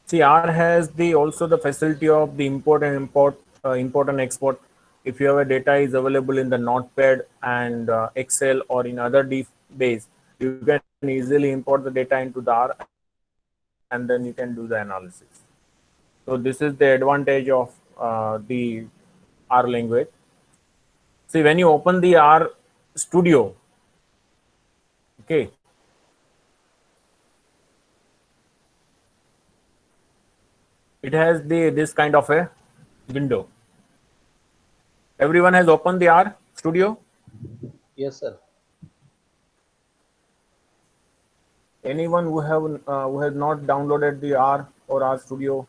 See, R has the also the facility of the import and export. If your data is available in the Notepad and Excel or in other base, you can easily import the data into the R, and then you can do the analysis. So this is the advantage of the R language. See, when you open the R Studio, okay, it has this kind of a window. Everyone has opened the R Studio? Yes, sir. Anyone who has not downloaded the R or R Studio?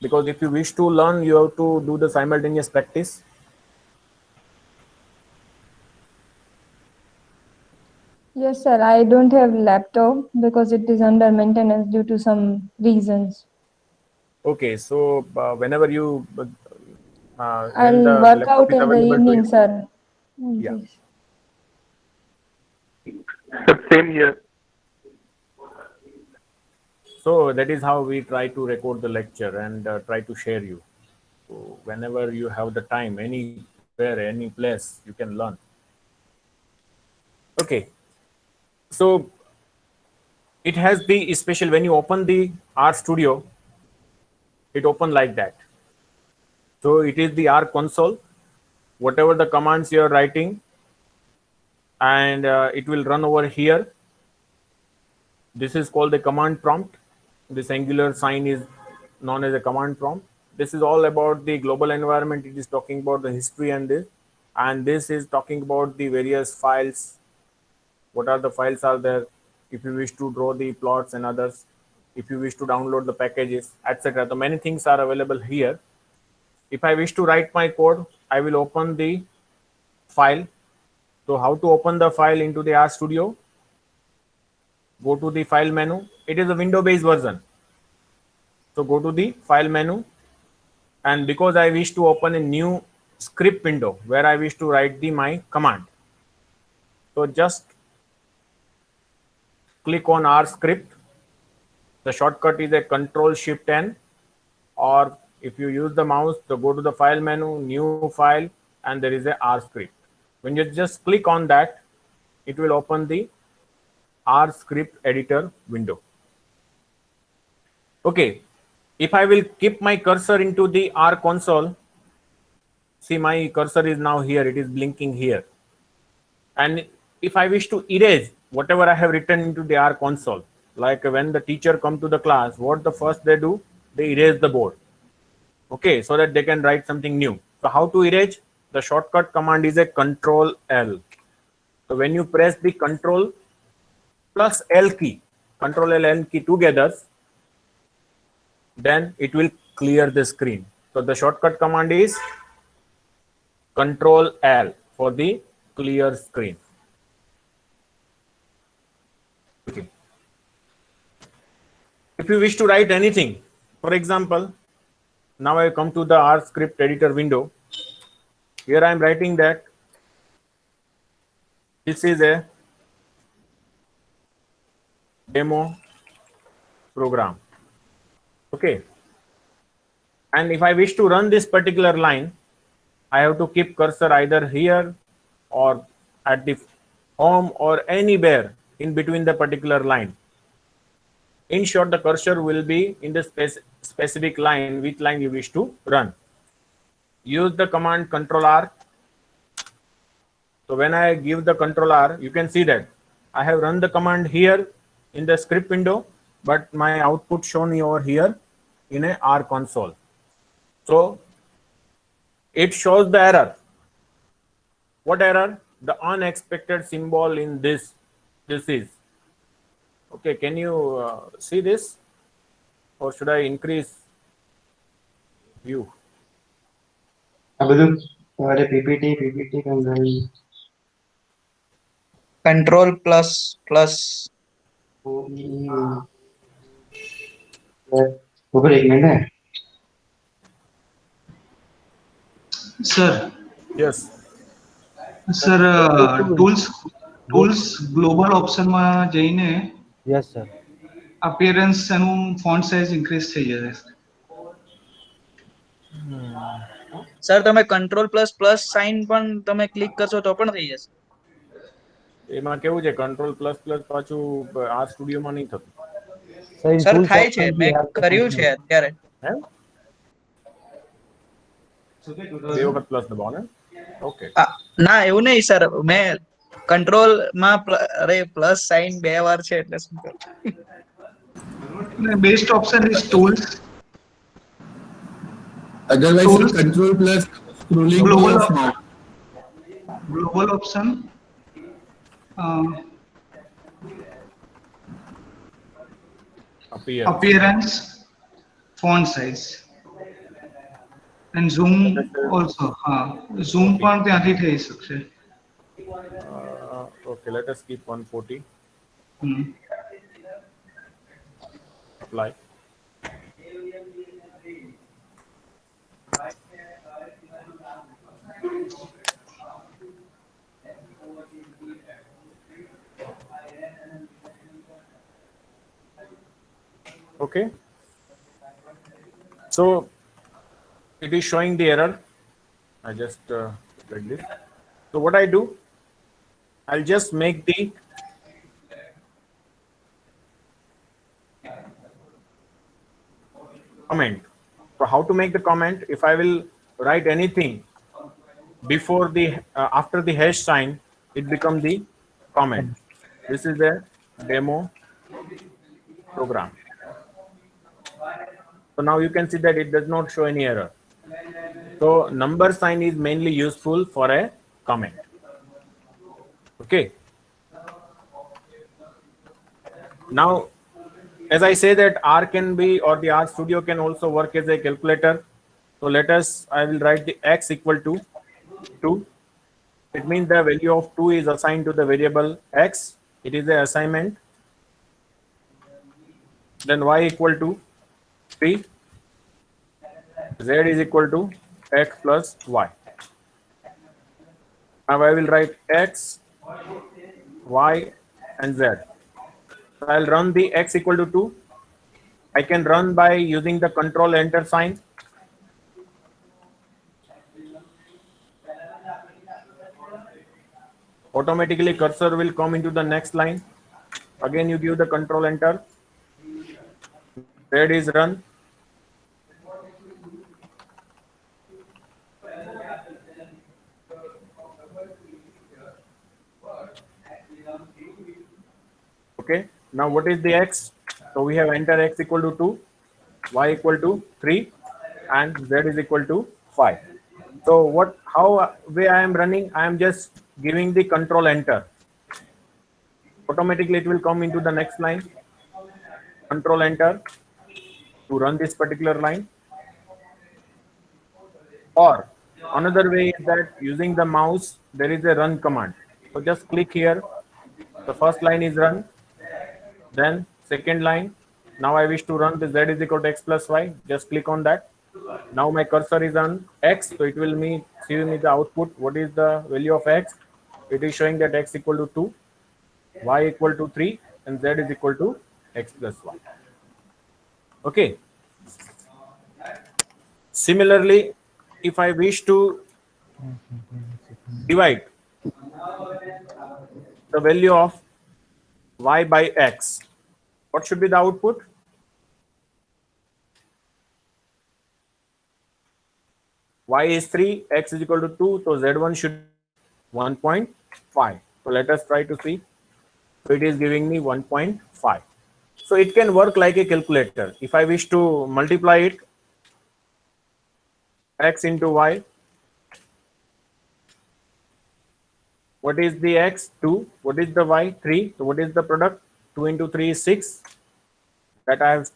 Because if you wish to learn, you have to do the simultaneous practice. Yes, sir. I don't have laptop because it is under maintenance due to some reasons. Okay, so whenever you I'll the work laptop out is in the available to evening, you. sir. Yeah. Sir, same here. So that is how we try to record the lecture and try to share you. So whenever you have the time, anywhere, any place, you can learn. Okay. So it has the special, when you open the R Studio, it open like that. So it is the R console, whatever the commands you are writing, and it will run over here. This is called the command prompt. This angular sign is known as a command prompt. This is all about the global environment. It is talking about the history and this is talking about the various files. What are the files are there? If you wish to draw the plots and others, if you wish to download the packages, etc. So many things are available here. If I wish to write my code, I will open the file. So how to open the file into the R Studio? Go to the file menu. It is a window-based version. So go to the file menu, and because I wish to open a new script window where I wish to write my command. So just click on R script. The shortcut is a Control-Shift-N, or if you use the mouse, so go to the file menu, new file, and there is a R script. When you just click on that, it will open the R script editor window. Okay, if I will keep my cursor into the R console, see my cursor is now here, it is blinking here. And if I wish to erase whatever I have written into the R console, like when the teacher come to the class, what the first they do? They erase the board. Okay, so that they can write something new. So how to erase? The shortcut command is a Control L. So when you press the Control plus L key, Control L key together, then it will clear the screen. So the shortcut command is Control L for the clear screen. Okay. If you wish to write anything, for example, now I come to the R script editor window. Here I am writing that this is a demo program. Okay. And if I wish to run this particular line, I have to keep cursor either here or at the home or anywhere in between the particular line. In short, the cursor will be in the specific line, which line you wish to run. Use the command Control R. So when I give the Control R, you can see that I have run the command here in the script window, but my output shown over here in a R console. So it shows the error. What error? The unexpected symbol in this is. Okay, can you see this, or should I increase view? PPT kan dari Control plus. ऊपर एक minute है Sir, Yes. tools global option માં જઈને Yes, sir. appearance એનું font size increase થઈ જશે. Sir તમે control plus sign પણ તમે ક્લિક કરશો તો પણ થઈ જશે. એમાં કેવું છે, કંટ્રોલ પ્લસ પ્લસ પાછું આ સ્ટુડિયોમાં નહીં થતું. Sir, in સર tools થાય option છે, we મેં have the કર્યું છે function. અત્યારે. હે બે વખત પ્લસ દબાવો ને. ઓકે. ના એવું નહીં સર, મેં કંટ્રોલ માં અરે પ્લસ સાઇન બે વાર છે એટલે શું કરું? Best option is tools. Otherwise, Tools. control plus scrolling to Global your op- mouse. Global option. Appearance, font size, and zoom also. Zoom પણ ત્યાંથી થઈ શકશે. Okay, let us keep 140. Hmm. Apply. Okay. So it is showing the error. I just like this. So what I do, I'll just make the comment. So how to make the comment? If I will write anything before the after the hash sign, it becomes the comment. This is the demo program. So now you can see that it does not show any error. So number sign is mainly useful for a comment. Okay. Now, as I say that R can be, or the R Studio can also work as a calculator. So let us, I will write the X equal to 2. It means the value of 2 is assigned to the variable X. It is an assignment. Then Y equal to 3. Z is equal to X plus Y. Now I will write X, Y, and Z. So I'll run the X equal to 2. I can run by using the control enter sign. Automatically cursor will come into the next line. Again you give the control enter. Z is run. Okay, now what is the X? So we have enter X equal to 2, Y equal to 3, and Z is equal to 5. So how way I am running, I am just giving the control enter. Automatically it will come into the next line. Control enter to run this particular line. Or Another way is that using the mouse, there is a run command. So just click here. The first line is run, then second line. Now I wish to run the z is equal to x plus y. Just click on that. Now my cursor is on x, so it will give me the output. What is the value of x? It is showing that x equal to 2, y equal to 3, and z is equal to x plus y. Okay. Similarly, if I wish to divide the value of y by x, what should be the output? Y is 3, x is equal to 2, so z1 should be 1.5. So let us try to see. So it is giving me 1.5. So it can work like a calculator. If I wish to multiply it, x into y, what is the x? 2. What is the y? 3. So what is the product? 2 into 3 is 6. That I have.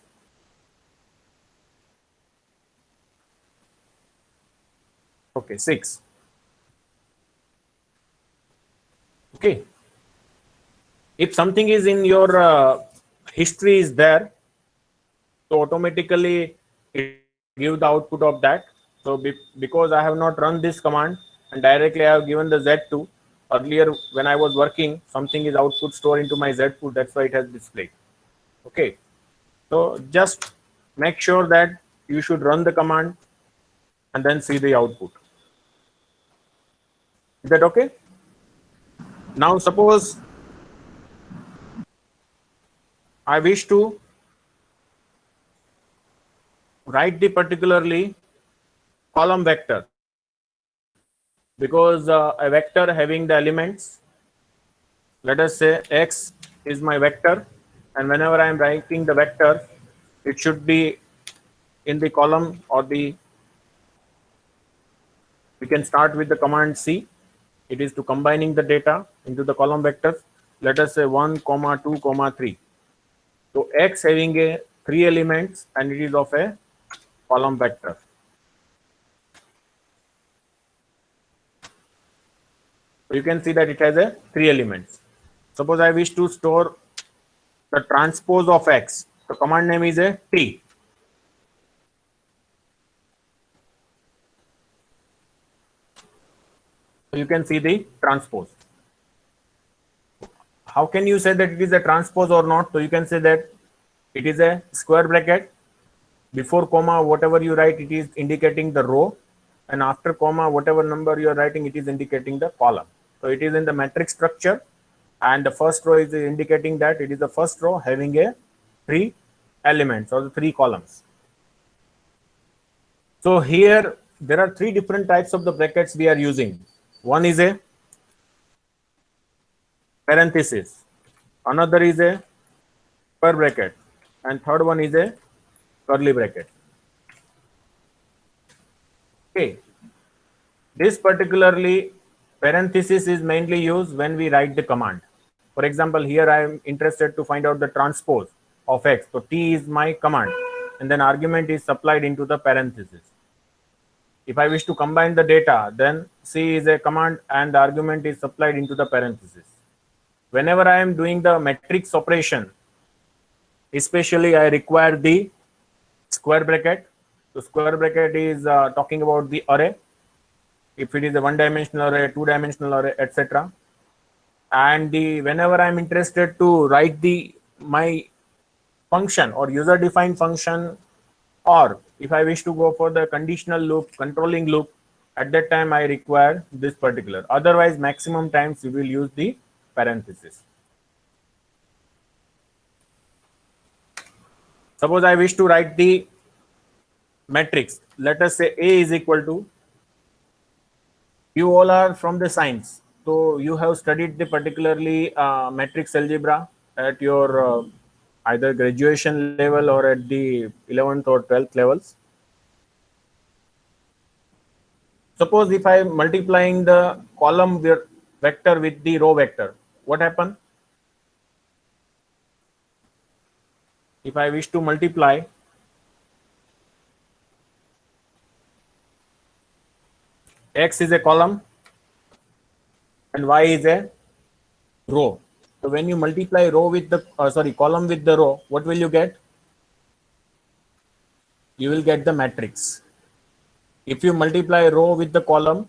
Okay, 6. Okay. If something is in your history is there, so automatically it give the output of that. So because I have not run this command and directly I have given the Z2, earlier when I was working, something is output stored into my Z2, that's why it has displayed. Okay. So just make sure that you should run the command and then see the output. Is that okay? Now suppose I wish to write the particularly column vector, because a vector having the elements, let us say x is my vector, and whenever I am writing the vector, it should be in the column or the, we can start with the command C. It is to combining the data into the column vectors. Let us say 1, 2, 3. So x having a 3 elements and it is of a column vector. So you can see that it has a 3 elements. Suppose I wish to store the transpose of x. The command name is a T. So you can see the transpose. How can you say that it is a transpose or not? So you can say that it is a square bracket. Before comma, whatever you write, it is indicating the row, and after comma, whatever number you are writing, it is indicating the column. So it is in the matrix structure, and the first row is indicating that it is the first row having a 3 elements or the 3 columns. So here there are 3 different types of the brackets we are using. One is a parenthesis, another is a square bracket, and third one is a curly bracket. Okay, this particularly parenthesis is mainly used when we write the command. For example, here I am interested to find out the transpose of x. So T is my command, and then argument is supplied into the parenthesis. If I wish to combine the data, then C is a command and the argument is supplied into the parenthesis. Whenever I am doing the matrix operation, especially I require the square bracket. So square bracket is talking about the array. If it is a one-dimensional array, two-dimensional array, etc. And whenever I'm interested to write my function or user-defined function, or if I wish to go for the conditional loop, controlling loop, at that time I require this particular. Otherwise, maximum times we will use the parenthesis. Suppose I wish to write the matrix. Let us say A is equal to, you all are from the science, so you have studied the particularly matrix algebra at your either graduation level or at the 11th or 12th levels. Suppose if I am multiplying the column vector with the row vector, what happens? If I wish to multiply X is a column and Y is a row. So when you multiply row with the column with the row, what will you get? You will get the matrix. If you multiply row with the column,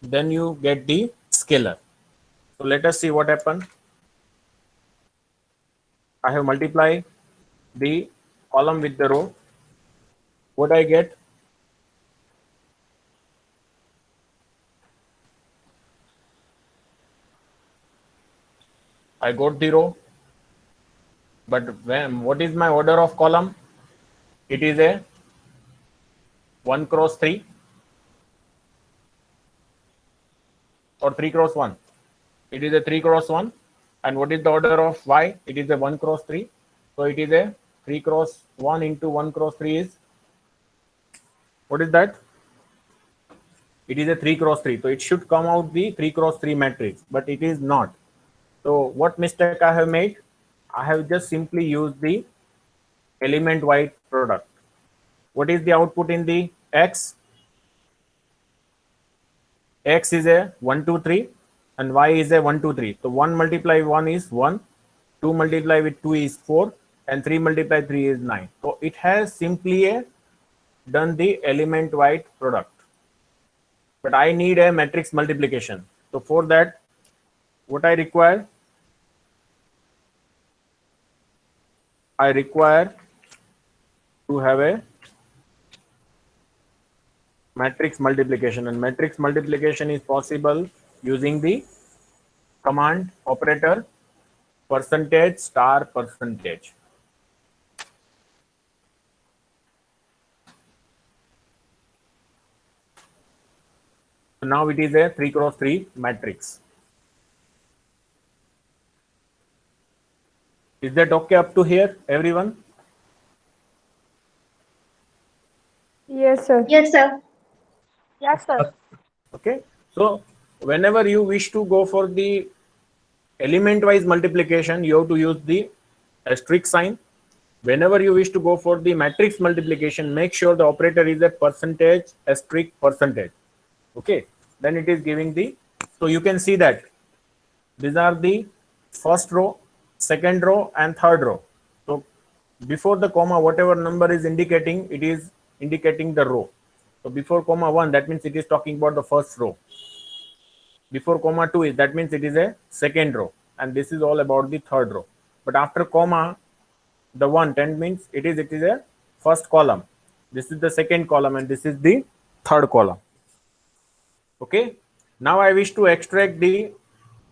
then you get the scalar. So let us see what happened. I have multiplied the column with the row. What I get? I got the row. But what is my order of column? It is a 1 cross 3 or 3 cross 1. It is a 3 cross 1. And what is the order of Y? It is a 1 cross 3. So it is a 3 cross 1 into 1 cross 3 is, what is that? It is a 3 cross 3. So it should come out the 3 cross 3 matrix, but it is not. So what mistake I have made? I have just simply used the element wide product. What is the output in the X? X is a 1, 2, 3 and Y is a 1, 2, 3. So 1 multiply 1 is 1, 2 multiply with 2 is 4 and 3 multiply 3 is 9. So it has simply done the element wide product. But I need a matrix multiplication. So for that, what I require? I require to have a matrix multiplication, and matrix multiplication is possible using the command operator percentage star percentage. So now it is a 3 cross 3 matrix. Is that okay up to here, everyone? Yes, sir. Yes, sir. Yes, sir. Okay. So whenever you wish to go for the element wise multiplication, you have to use the asterisk sign. Whenever you wish to go for the matrix multiplication, make sure the operator is a percentage asterisk percentage. Okay. Then it is giving the, so you can see that these are the first row, second row and third row. So before the comma, whatever number is indicating, it is indicating the row. So before comma 1, that means it is talking about the first row. Before comma 2 is, that means it is a second row, and this is all about the third row. But after comma, the 1, 10 means it is a first column. This is the second column and this is the third column. Okay. Now I wish to extract the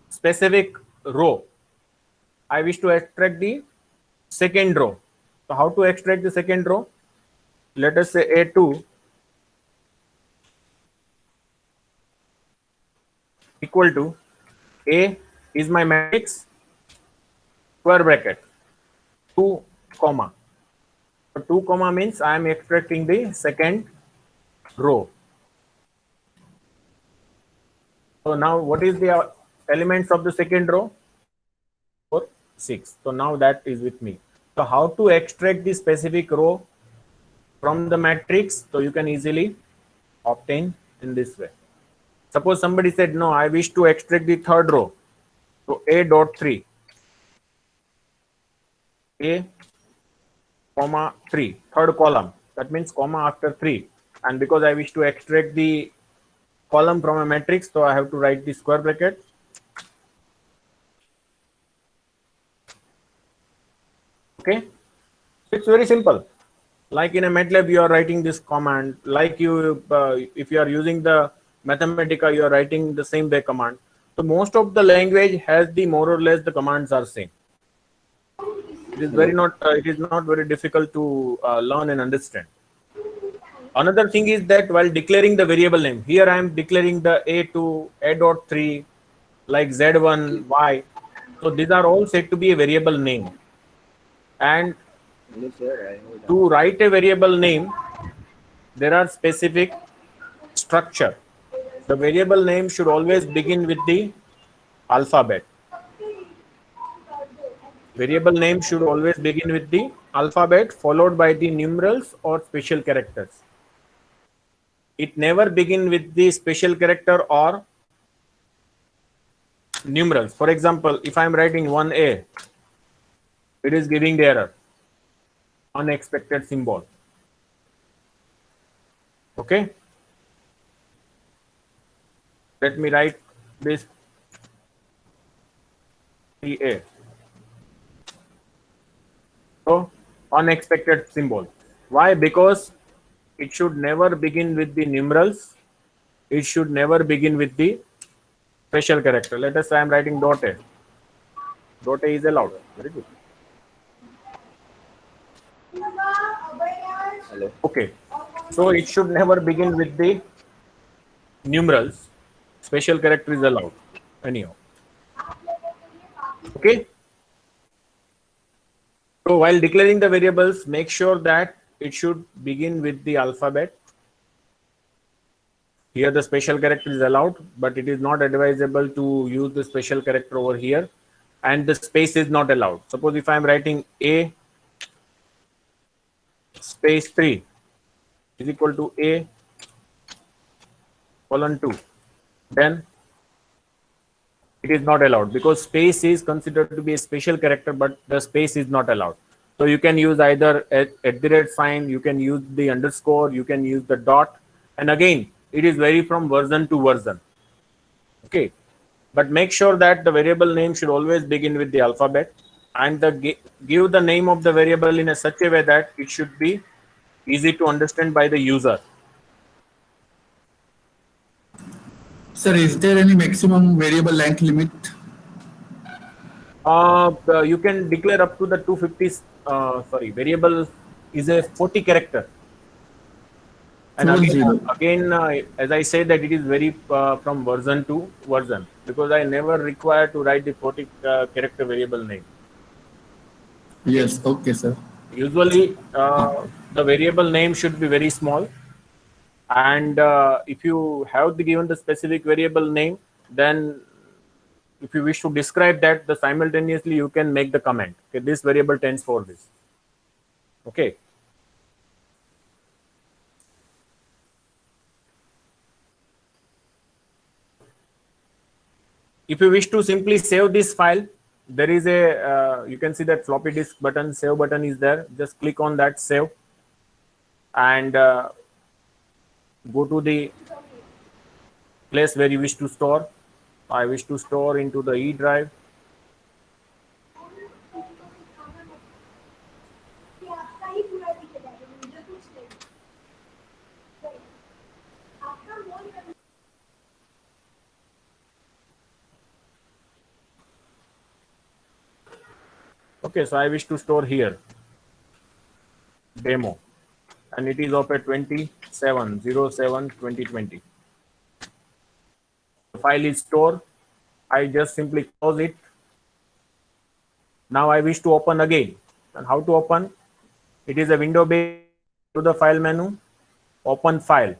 specific row. I wish to extract the second row. So how to extract the second row? Let us say A2 equal to A is my matrix, square bracket, 2 comma. So 2 comma means I am extracting the second row. So now what is the elements of the second row? 4, 6. So now that is with me. So how to extract the specific row from the matrix? So you can easily obtain in this way. Suppose somebody said, no, I wish to extract the third row. So A dot 3. A comma 3, third column. That means comma after 3. And because I wish to extract the column from a matrix, so I have to write the square bracket. Okay. It's very simple. Like in a MATLAB, you are writing this command. Like you, if you are using the Mathematica, you are writing the same way command. So most of the language has the more or less the commands are same. It is it is not very difficult to learn and understand. Another thing is that while declaring the variable name, here I am declaring the A2, A.3, like Z1, Y. So these are all said to be a variable name. And to write a variable name, there are specific structure. The variable name should always begin with the alphabet. Variable name should always begin with the alphabet followed by the numerals or special characters. it never begin with the special character or numerals. For example, if I am writing 1A, it is giving the error, unexpected symbol. Okay. Let me write this 3A. So unexpected symbol. Why? Because it should never begin with the numerals. It should never begin with the special character. Let us say I am writing dot A. Dot A is allowed. Very good. Okay. So it should never begin with the numerals. Special character is allowed. Anyhow. Okay. So while declaring the variables, make sure that it should begin with the alphabet. Here the special character is allowed, but it is not advisable to use the special character over here, and the space is not allowed. Suppose if I am writing A space 3 is equal to A colon 2, then it is not allowed because space is considered to be a special character, but the space is not allowed. So you can use either at the rate sign, you can use the underscore, you can use the dot, and again it is vary from version to version. Okay, but make sure that the variable name should always begin with the alphabet, and give the name of the variable in a such a way that it should be easy to understand by the user. Sir, is there any maximum variable length limit? You can declare up to the 250. Variable is a 40 character. And again, as I say that it is very from version to version, because I never require to write the 40 character variable name. Yes, okay, sir. Usually, the variable name should be very small. And if you have given the specific variable name, then if you wish to describe that, the simultaneously you can make the comment. Okay, this variable tends for this. Okay. If you wish to simply save this file, there is a you can see that floppy disk button, save button is there. Just click on that save and go to the place where you wish to store. I wish to store into the E drive. Okay, so I wish to store here demo, and it is of a 27/07/2020. The file is stored. I just simply close it. Now I wish to open again. And how to open? It is a window based. To the file menu, open file.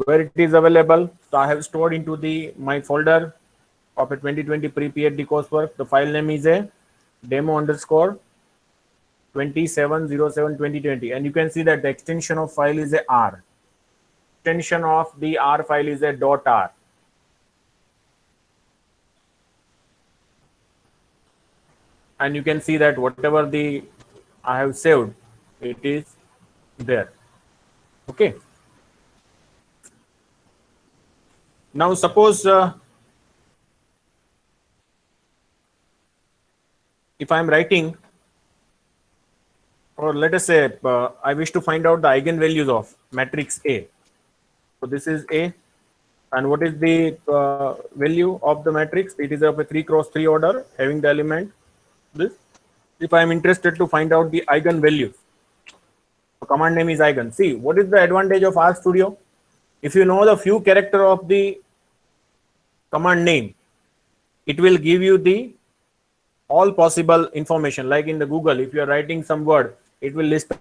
Where it is available, so I have stored into the my folder of a 2020 pre-PhD coursework. The file name is a demo underscore 27/07/2020, and you can see that the extension of file is a R. Extension of the R file is a .r. And you can see that whatever the I have saved, it is there. Okay. Now suppose if I am writing, or let us say I wish to find out the eigenvalues of matrix A. So this is A, and what is the value of the matrix? It is of a 3 cross 3 order having the element this. If I am interested to find out the eigenvalues, the command name is eigen. See, what is the advantage of RStudio? If you know the few character of the command name, it will give you the all possible information. Like in the Google, if you are writing some word, it will list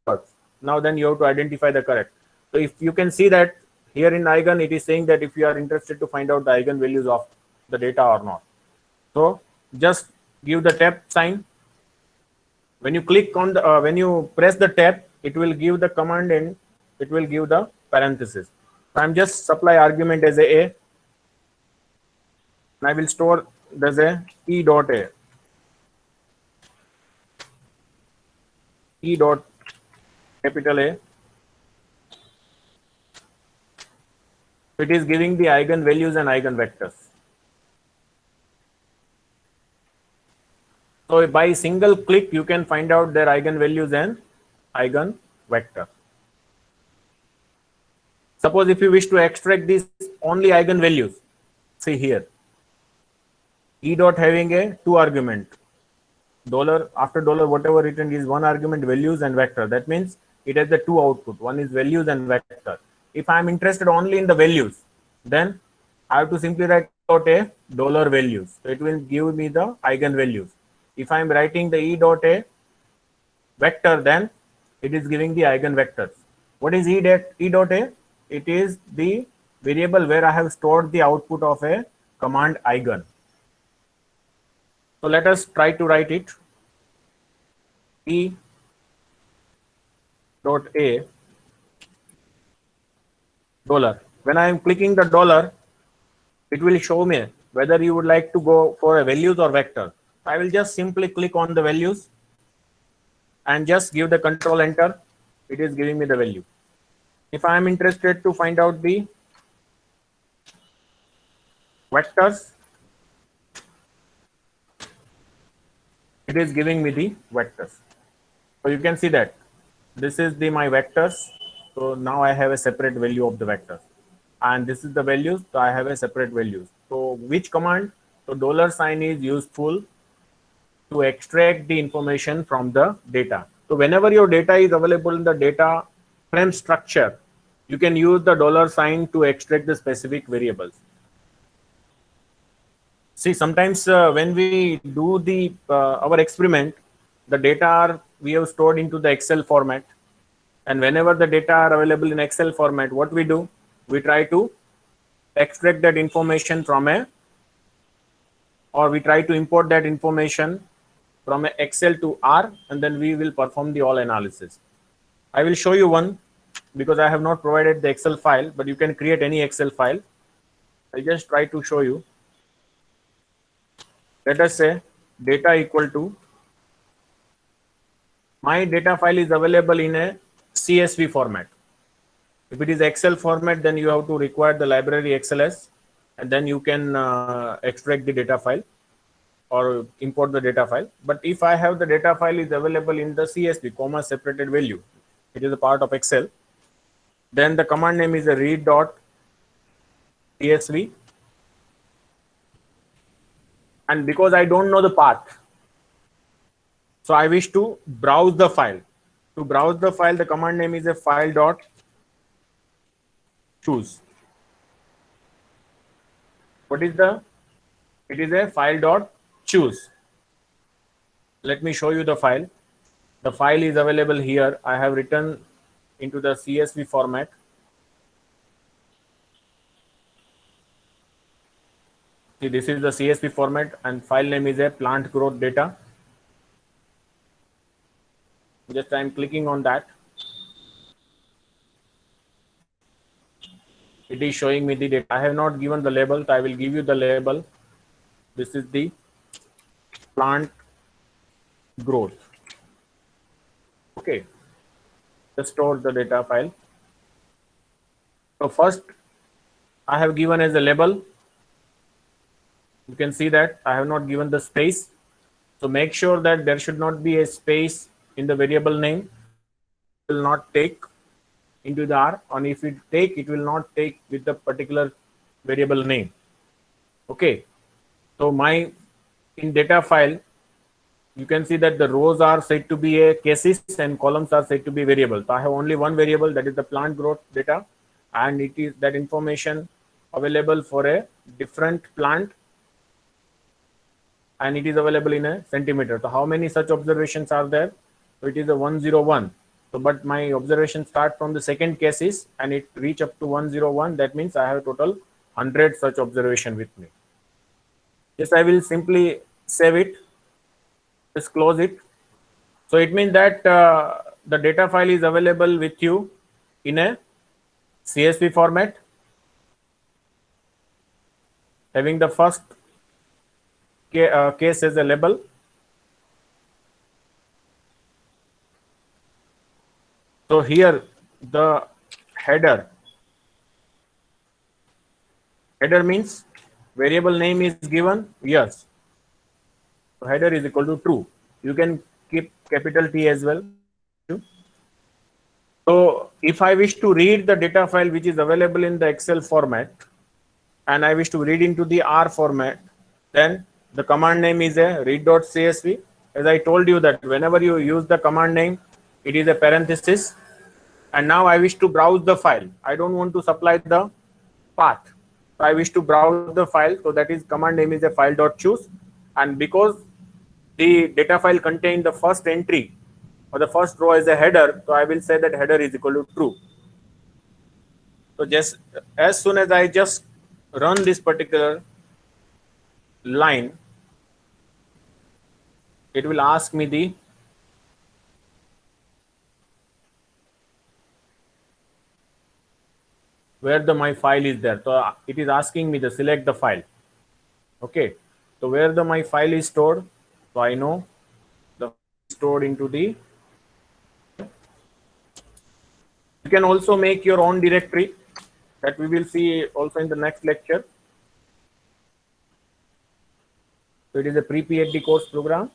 words. Now then you have to identify the correct. So if you can see that here in eigen, it is saying that if you are interested to find out the eigenvalues of the data or not. So just give the tab sign. When you click on the when you press the tab, it will give the command and it will give the parenthesis. So I'm just supply argument as a and I will store as a e dot a. E dot capital A. It is giving the eigenvalues and eigenvectors. So by single click, you can find out their eigenvalues and eigenvector. Suppose if you wish to extract these only eigenvalues, see here, E dot having a 2 argument, dollar after dollar whatever written is 1 argument, values and vector. That means it has the 2 output. One is values and vector. If I am interested only in the values, then I have to simply write out a dollar values. So it will give me the eigenvalues. If I am writing the E dot a vector, then it is giving the eigenvectors. What is E dot a? It is the variable where I have stored the output of a command eigen. So let us try to write it. E dot a dollar. When I am clicking the dollar, it will show me whether you would like to go for a values or vector. I will just simply click on the values and just give the control enter. It is giving me the value. If I am interested to find out the vectors, it is giving me the vectors. So you can see that this is my vectors. So now I have a separate value of the vectors, and this is the values. So I have a separate values. So which command? So $sign is useful to extract the information from the data. So whenever your data is available in the data frame structure, you can use the $sign to extract the specific variables. See, sometimes when we do the our experiment, the data we have stored into the Excel format, and whenever the data are available in Excel format, what we do? We try to extract that information from we try to import that information from Excel to R, and then we will perform the all analysis. I will show you one because I have not provided the Excel file, but you can create any Excel file. I just try to show you. Let us say data equal to, my data file is available in a CSV format. If it is Excel format, then you have to require the library XLS, and then you can extract the data file or import the data file. But if I have the data file is available in the CSV, comma separated value, it is a part of Excel, then the command name is a read.csv. And because I don't know the path, so I wish to browse the file. To browse the file, the command name is a file.choose. What is the? It is a file.choose. Let me show you the file. The file is available here. I have written into the CSV format. See, this is the CSV format, and file name is a plant growth data. Just I am clicking on that. It is showing me the data. I have not given the label, so I will give you the label. This is the plant growth. Okay. Just store the data file. So first, I have given as a label. You can see that I have not given the space. So make sure that there should not be a space in the variable name. It will not take into the R, and if it take, it will not take with the particular variable name. Okay. So in data file, you can see that the rows are said to be a cases and columns are said to be variables. So I have only one variable, that is the plant growth data, and it is that information available for a different plant, and it is available in a centimeter. So how many such observations are there? So it is a 101. So but my observation start from the second cases and it reach up to 101. That means I have total 100 such observation with me. Yes, I will simply save it. Just close it. So it means that the data file is available with you in a CSV format, having the first case as a label. So here the header means variable name is given, yes. So header is equal to true. You can keep capital T as well. So if I wish to read the data file which is available in the Excel format and I wish to read into the R format, then the command name is a read.csv. As I told you that whenever you use the command name, it is a parenthesis. And now I wish to browse the file. I don't want to supply the path. So I wish to browse the file. So that is command name is a file.choose. And because the data file contains the first entry or the first row as a header, so I will say that header is equal to true. So just as soon as I just run this particular line, it will ask me the where the my file is there. So it is asking me to select the file. Okay, so where the my file is stored, so I know the stored into the. You can also make your own directory that we will see also in the next lecture. So it is a pre-PhD course program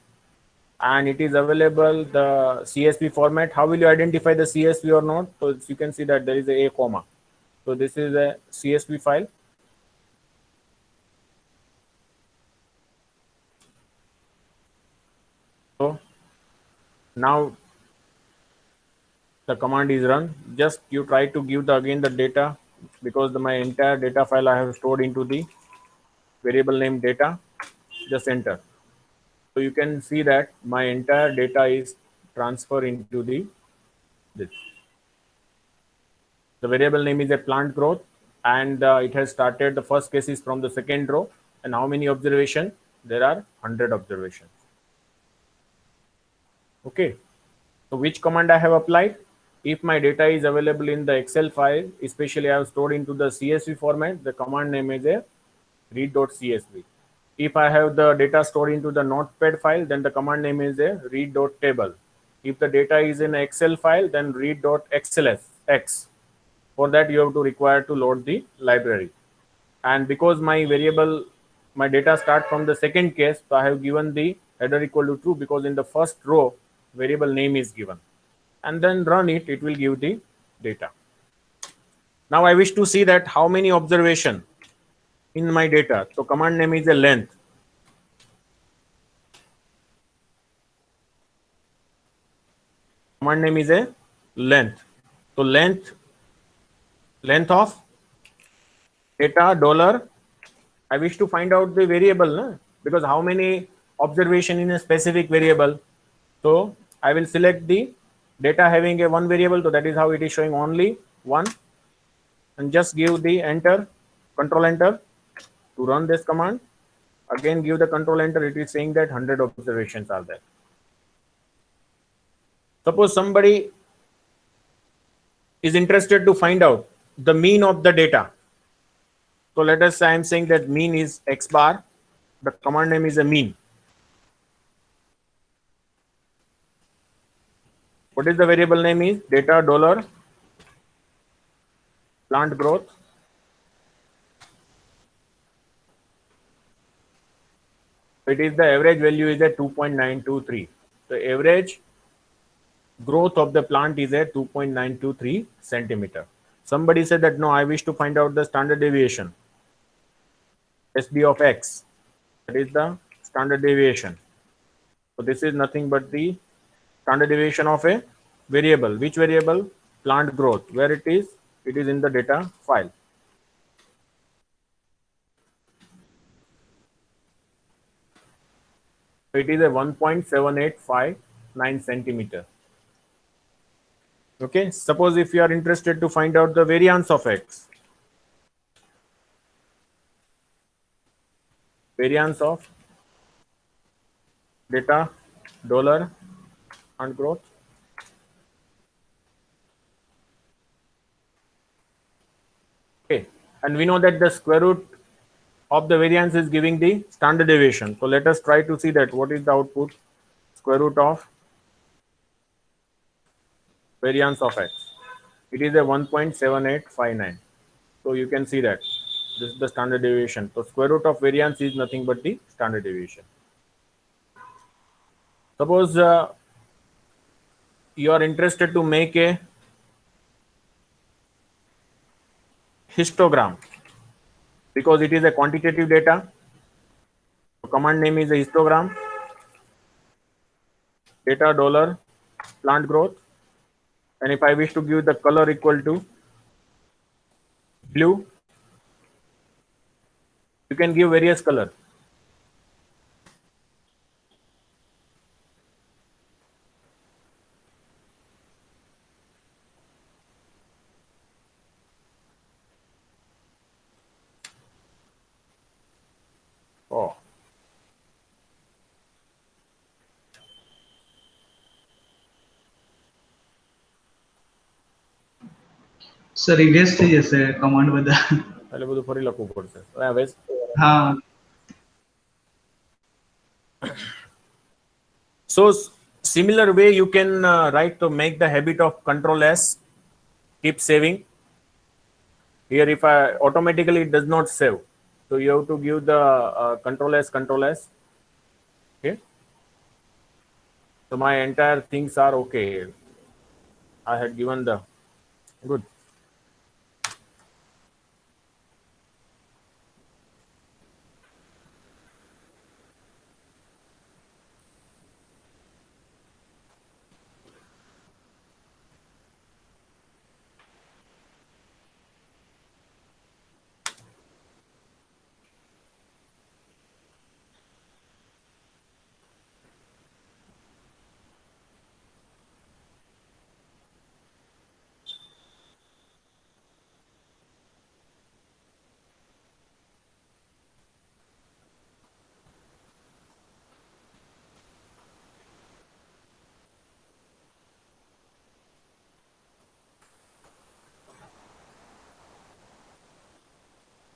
and it is available the CSV format. How will you identify the CSV or not? So you can see that there is a comma. So this is a CSV file. So now the command is run. Just you try to give the again the data because my entire data file I have stored into the variable name data. Just enter. So you can see that my entire data is transferred into the this. The variable name is a plant growth and it has started. The first case is from the second row. And how many observations? There are 100 observations. Okay. So which command I have applied? If my data is available in the Excel file, especially I have stored into the CSV format, the command name is a read.csv. If I have the data stored into the notepad file, then the command name is a read.table. If the data is in Excel file, then read.xlsx. For that, you have to require to load the library. And because my variable, my data start from the second case, so I have given the header equal to true because in the first row, variable name is given. And then run it, it will give the data. Now I wish to see that how many observation in my data. So command name is a length. Command name is a length. So length of data dollar. I wish to find out the variable, na? Because how many observation in a specific variable. So I will select the data having a one variable. So that is how it is showing only one. And just give the enter, control enter to run this command. Again give the control enter. It is saying that 100 observations are there. Suppose somebody is interested to find out the mean of the data. So let us say I am saying that mean is x bar. The command name is a mean. What is the variable name is data dollar plant growth. It is the average value is at 2.923. The average growth of the plant is at 2.923 centimeter. Somebody said that no, I wish to find out the standard deviation. SB of x. That is the standard deviation. So this is nothing but the standard deviation of a variable. Which variable? Plant growth. Where it is? It is in the data file. It is a 1.7859 centimeter. Okay, suppose if you are interested to find out the variance of x. Variance of data dollar and growth. And we know that the square root of the variance is giving the standard deviation. So let us try to see that what is the output. Square root of variance of x. It is a 1.7859. So you can see that this is the standard deviation. So square root of variance is nothing but the standard deviation. Suppose you are interested to make a histogram because it is a quantitative data. So command name is a histogram, data dollar plant growth, and if I wish to give the color equal to blue, you can give various color. Oh, sir erase થઈ જશે command બધા. એટલે બધું ફરી લખવું પડશે. હવે હા. so similar way you can write to make the habit of control s, keep saving. Here if I automatically it does not save, so you have to give the control s. Okay, so my entire things are okay. I had given the good.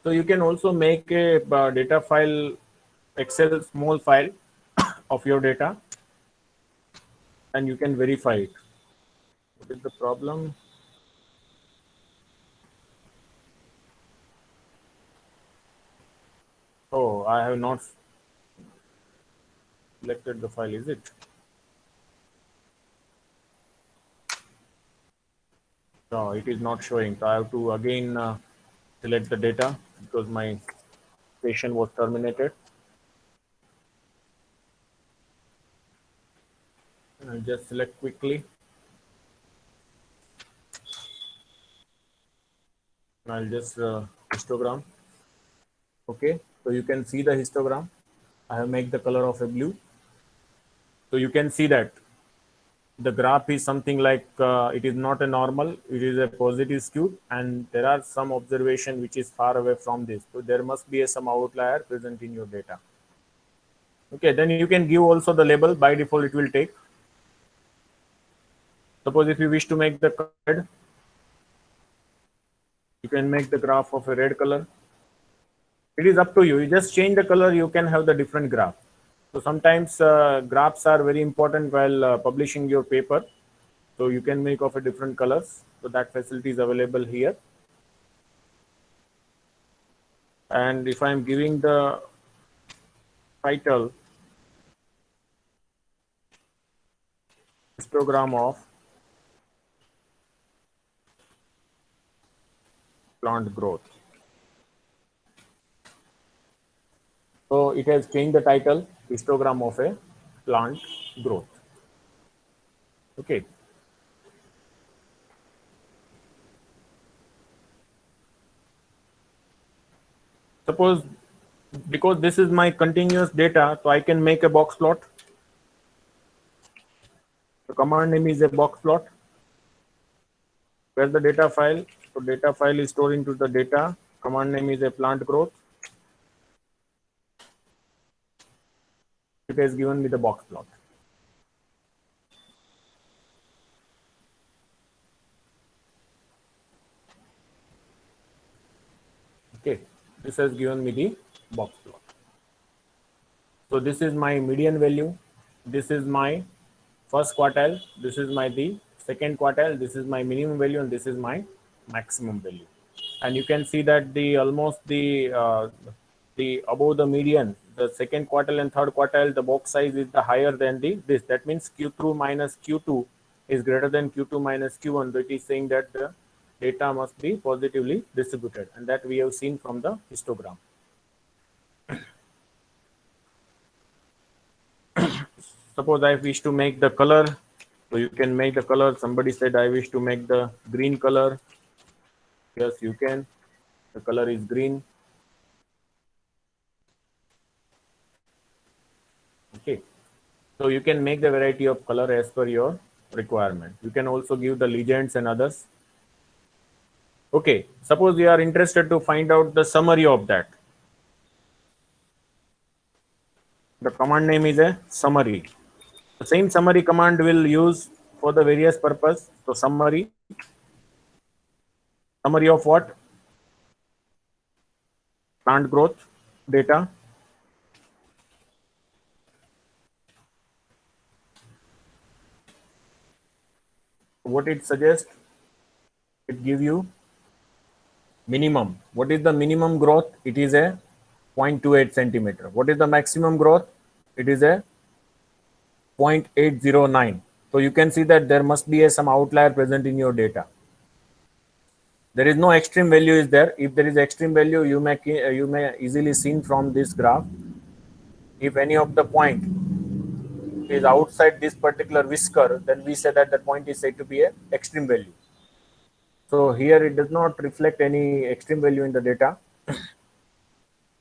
So you can also make a data file, Excel small file of your data, and you can verify it. What is the problem? Oh, I have not selected the file, is it? No, it is not showing. So I have to again select the data because my session was terminated. I'll just select quickly. I'll just histogram. Okay, so you can see the histogram. I have made the color of a blue. So you can see that the graph is something like it is not a normal, it is a positive skewed, and there are some observation which is far away from this. So there must be some outlier present in your data. Okay, then you can give also the label. By default it will take. Suppose if you wish to make the red, you can make the graph of a red color. It is up to you. You just change the color, you can have the different graph. So sometimes graphs are very important while publishing your paper. So you can make of a different colors. So that facility is available here. And if I'm giving the title, histogram of plant growth. So it has changed the title, histogram of a plant growth. Okay. Suppose because this is my continuous data, so I can make a box plot. The command name is a box plot. Where's the data file? So data file is stored into the data. Command name is a plant growth. It has given me the box plot. Okay, this has given me the box plot. So this is my median value, this is my first quartile, this is my the second quartile, this is my minimum value, and this is my maximum value. And you can see that the almost the above the median, the second quartile and third quartile, the box size is the higher than the this. That means Q2 minus Q2 is greater than Q2 minus Q1. So it is saying that the data must be positively distributed, and that we have seen from the histogram. Suppose I wish to make the color, so you can make the color. Somebody said I wish to make the green color. Yes, you can. The color is green. Okay. So you can make the variety of color as per your requirement. You can also give the legends and others. Okay. Suppose you are interested to find out the summary of that. The command name is a summary. The same summary command will use for the various purpose. So summary of what? Plant growth data. What it suggests? It gives you minimum. What is the minimum growth? It is a 0.28 centimeter. What is the maximum growth? It is a 0.809. So you can see that there must be some outlier present in your data. There is no extreme value is there. If there is extreme value, you may easily seen from this graph. If any of the point is outside this particular whisker, then we say that the point is said to be an extreme value. So here it does not reflect any extreme value in the data.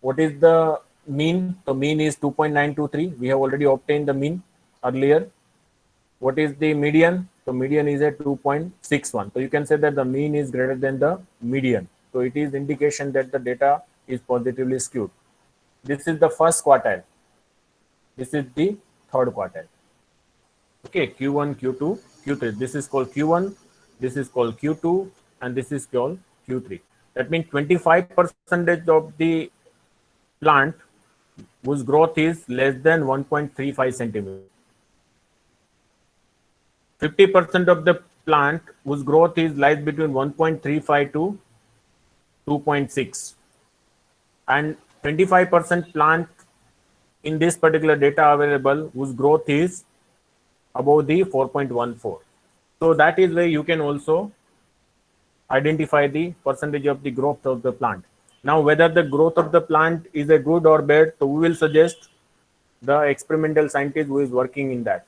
What is the mean? The mean is 2.923. We have already obtained the mean earlier. What is the median? So median is at 2.61. So you can say that the mean is greater than the median. So it is indication that the data is positively skewed. This is the first quartile. This is the third quartile. Okay, Q1, Q2, Q3. This is called Q1. This is called Q2, and this is called Q3. That means 25% of the plant whose growth is less than 1.35 centimeters. 50% of the plant whose growth is lies between 1.35 to 2.6, and 25% plant in this particular data available whose growth is above the 4.14. So that is where you can also identify the percentage of the growth of the plant. Now, whether the growth of the plant is a good or bad, so we will suggest the experimental scientist who is working in that.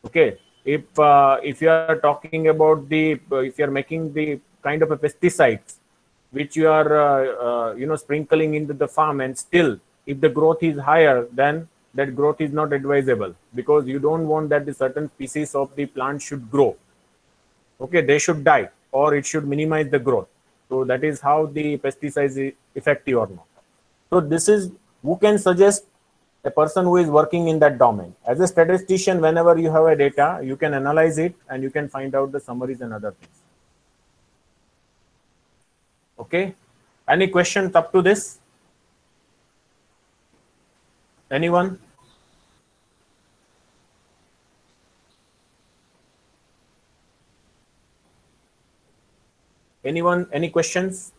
Okay. If you are talking about the, if you are making the kind of a pesticides which you are sprinkling into the farm, and still if the growth is higher, then that growth is not advisable, because you don't want that the certain species of the plant should grow. Okay, they should die, or it should minimize the growth. So that is how the pesticide is effective or not. So this is who can suggest a person who is working in that domain. As a statistician, whenever you have a data, you can analyze it and you can find out the summaries and other things. Okay. Any questions up to this? Anyone? Anyone? Any questions?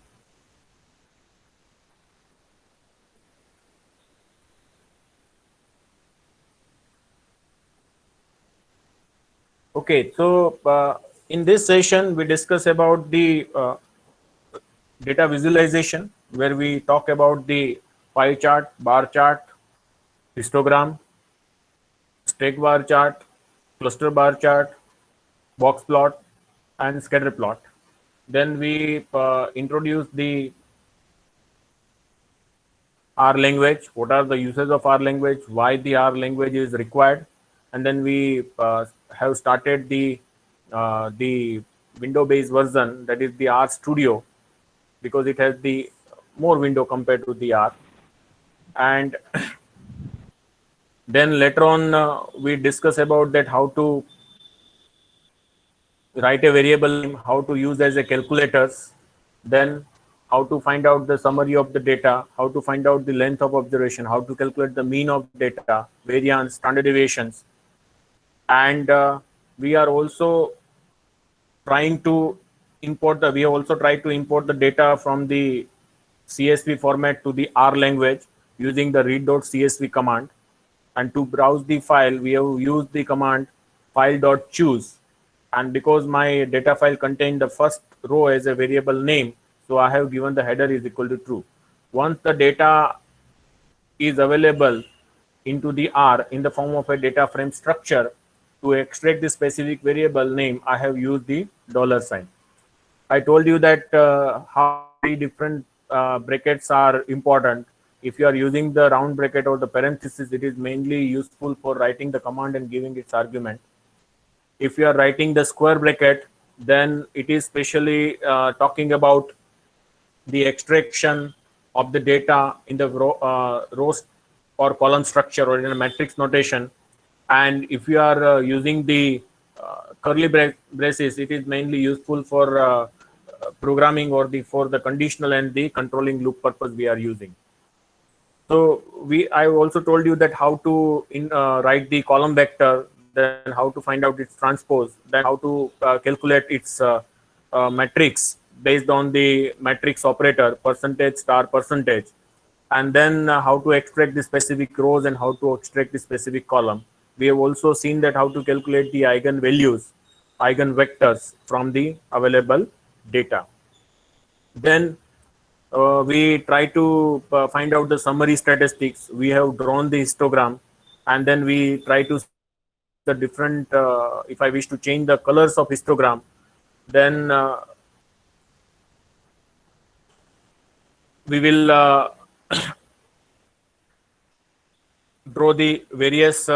Okay, so in this session, we discuss about the data visualization, where we talk about the pie chart, bar chart, histogram, stack bar chart, cluster bar chart, box plot, and scatter plot. Then we introduce the R language. What are the uses of R language? Why the R language is required? And then we have started the window-based version, that is the R Studio, because it has the more window compared to the R. And then later on, we discuss about that how to write a variable, how to use as a calculators. Then how to find out the summary of the data, how to find out the length of observation, how to calculate the mean of data, variance, standard deviations. And we are also trying to we have also tried to import the data from the CSV format to the R language using the read.csv command. And to browse the file, we have used the command file.choose. And because my data file contained the first row as a variable name, so I have given the header is equal to true. Once the data is available into the R in the form of a data frame structure, to extract the specific variable name, I have used the $sign. I told you that how many different brackets are important. If you are using the round bracket or the parenthesis, it is mainly useful for writing the command and giving its argument. If you are writing the square bracket, then it is specially talking about the extraction of the data in the rows or column structure or in a matrix notation. And if you are using the curly braces, it is mainly useful for programming or for the conditional and the controlling loop purpose we are using. So I also told you that how to write the column vector, then how to find out its transpose, then how to calculate its matrix based on the matrix operator percentage star percentage, and then how to extract the specific rows and how to extract the specific column. We have also seen that how to calculate the eigenvalues, eigenvectors from the available data. Then we try to find out the summary statistics. We have drawn the histogram, and then we try to the different, if I wish to change the colors of histogram, then we will draw the various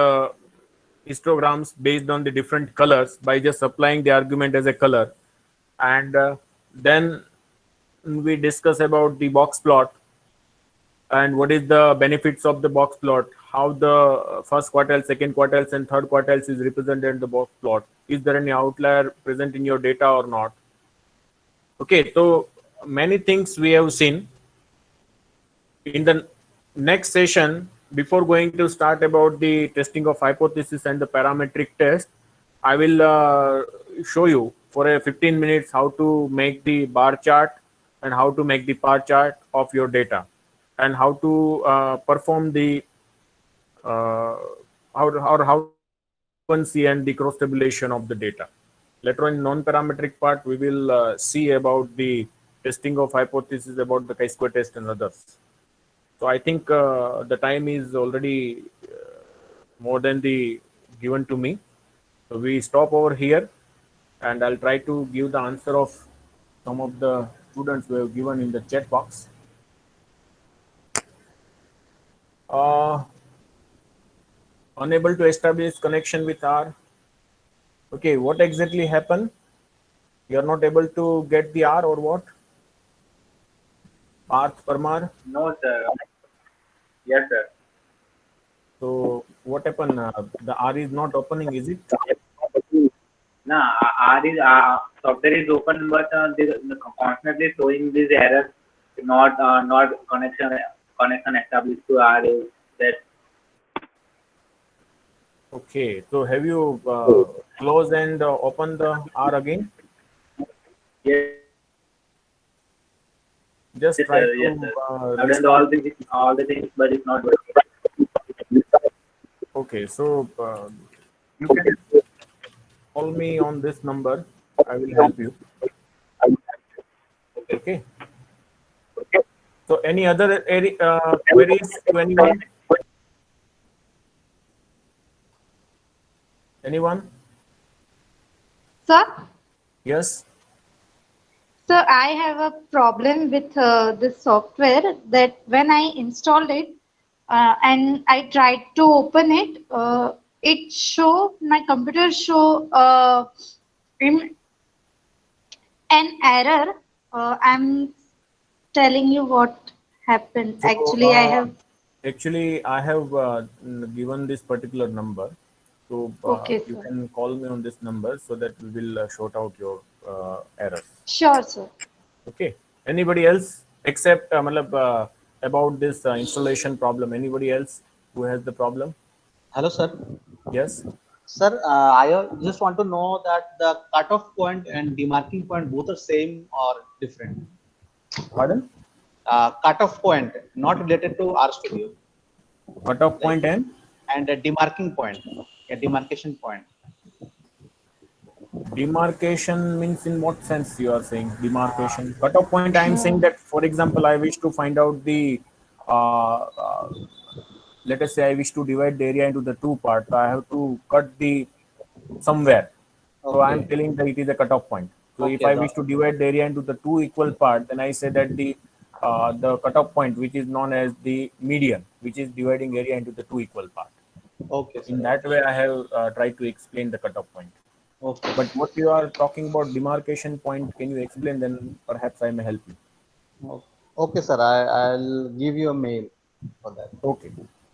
histograms based on the different colors by just applying the argument as a color. And then we discuss about the box plot and what is the benefits of the box plot, how the first quartile, second quartiles, and third quartiles is represented in the box plot. Is there any outlier present in your data or not? Okay, so many things we have seen. In the next session, before going to start about the testing of hypothesis and the parametric test, I will show you for a 15 minutes how to make the bar chart and how to make the bar chart of your data, and how to perform the how frequency and the cross tabulation of the data. Later on, in non-parametric part, we will see about the testing of hypothesis about the chi-square test and others. So I think the time is already more than the given to me. So we stop over here, and I'll try to give the answer of some of the students who have given in the chat box. Unable to establish connection with R. Okay, what exactly happened? You are not able to get the R or what? Parth Parmar? No, sir. Yes, sir. So what happened? The R is not opening, is it? No, R is software is open, but constantly showing this error, not connection established to R. Is that Okay, so have you closed and opened the R again? yes? Just Yes, try sir. to Yes, sir. I've done restart. all the things, but it's not working. Okay, so you can call me on this number. I will help you. Okay. So any other queries to anyone? Anyone? Sir, Yes. sir, I have a problem with this software that when I installed it and I tried to open it, my computer show an error. I'm telling you what happened. So, Actually, I have given this particular number. So Okay, you sir. can call me on this number so that we will sort out your errors. Sure, sir. Okay. Anybody else except about this installation problem? Anybody else who has the problem? Hello, sir. Yes. Sir, I just want to know that the cutoff point and demarking point both are same or different. Pardon? Cutoff point not related to RStudio. Cutoff point And a demarking point, a demarcation point. demarcation means in what sense you are saying demarcation? Cutoff point, I am saying that, for example, I wish to find out the let us say I wish to divide the area into the two parts. I have to cut the somewhere. So I am telling that it is a cutoff point. So if I wish to divide the area into the two equal parts, then I say that the cutoff point, which is known as the median, which is dividing area into the two equal parts. Okay, sir. In that way, I have tried to explain the cutoff point. Okay. But what you are talking about demarcation point, can you explain? Then perhaps I may help you. Okay, sir. I'll give you a mail for that. Okay.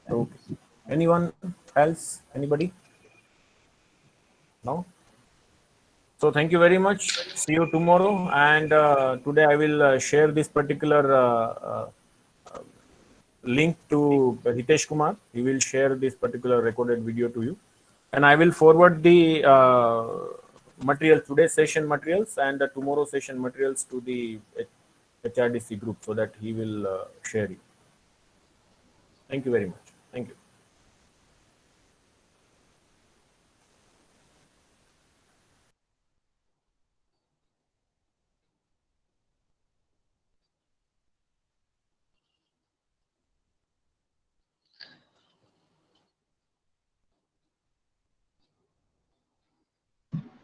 Okay. Anyone else? Anybody? No? So thank you very much. See you tomorrow. And today I will share this particular link to Hitesh Kumar. He will share this particular recorded video to you. And I will forward the materials, today's session materials and the tomorrow session materials to the HRDC group so that he will share it. Thank you very much. Thank you.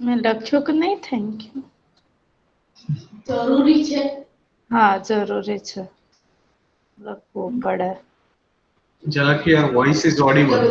મેં લખ્યું કે નહીં? Thank you. જરૂરી છે? હા, જરૂરી છે. લખવું પડે. Jalaki, your voice is audible.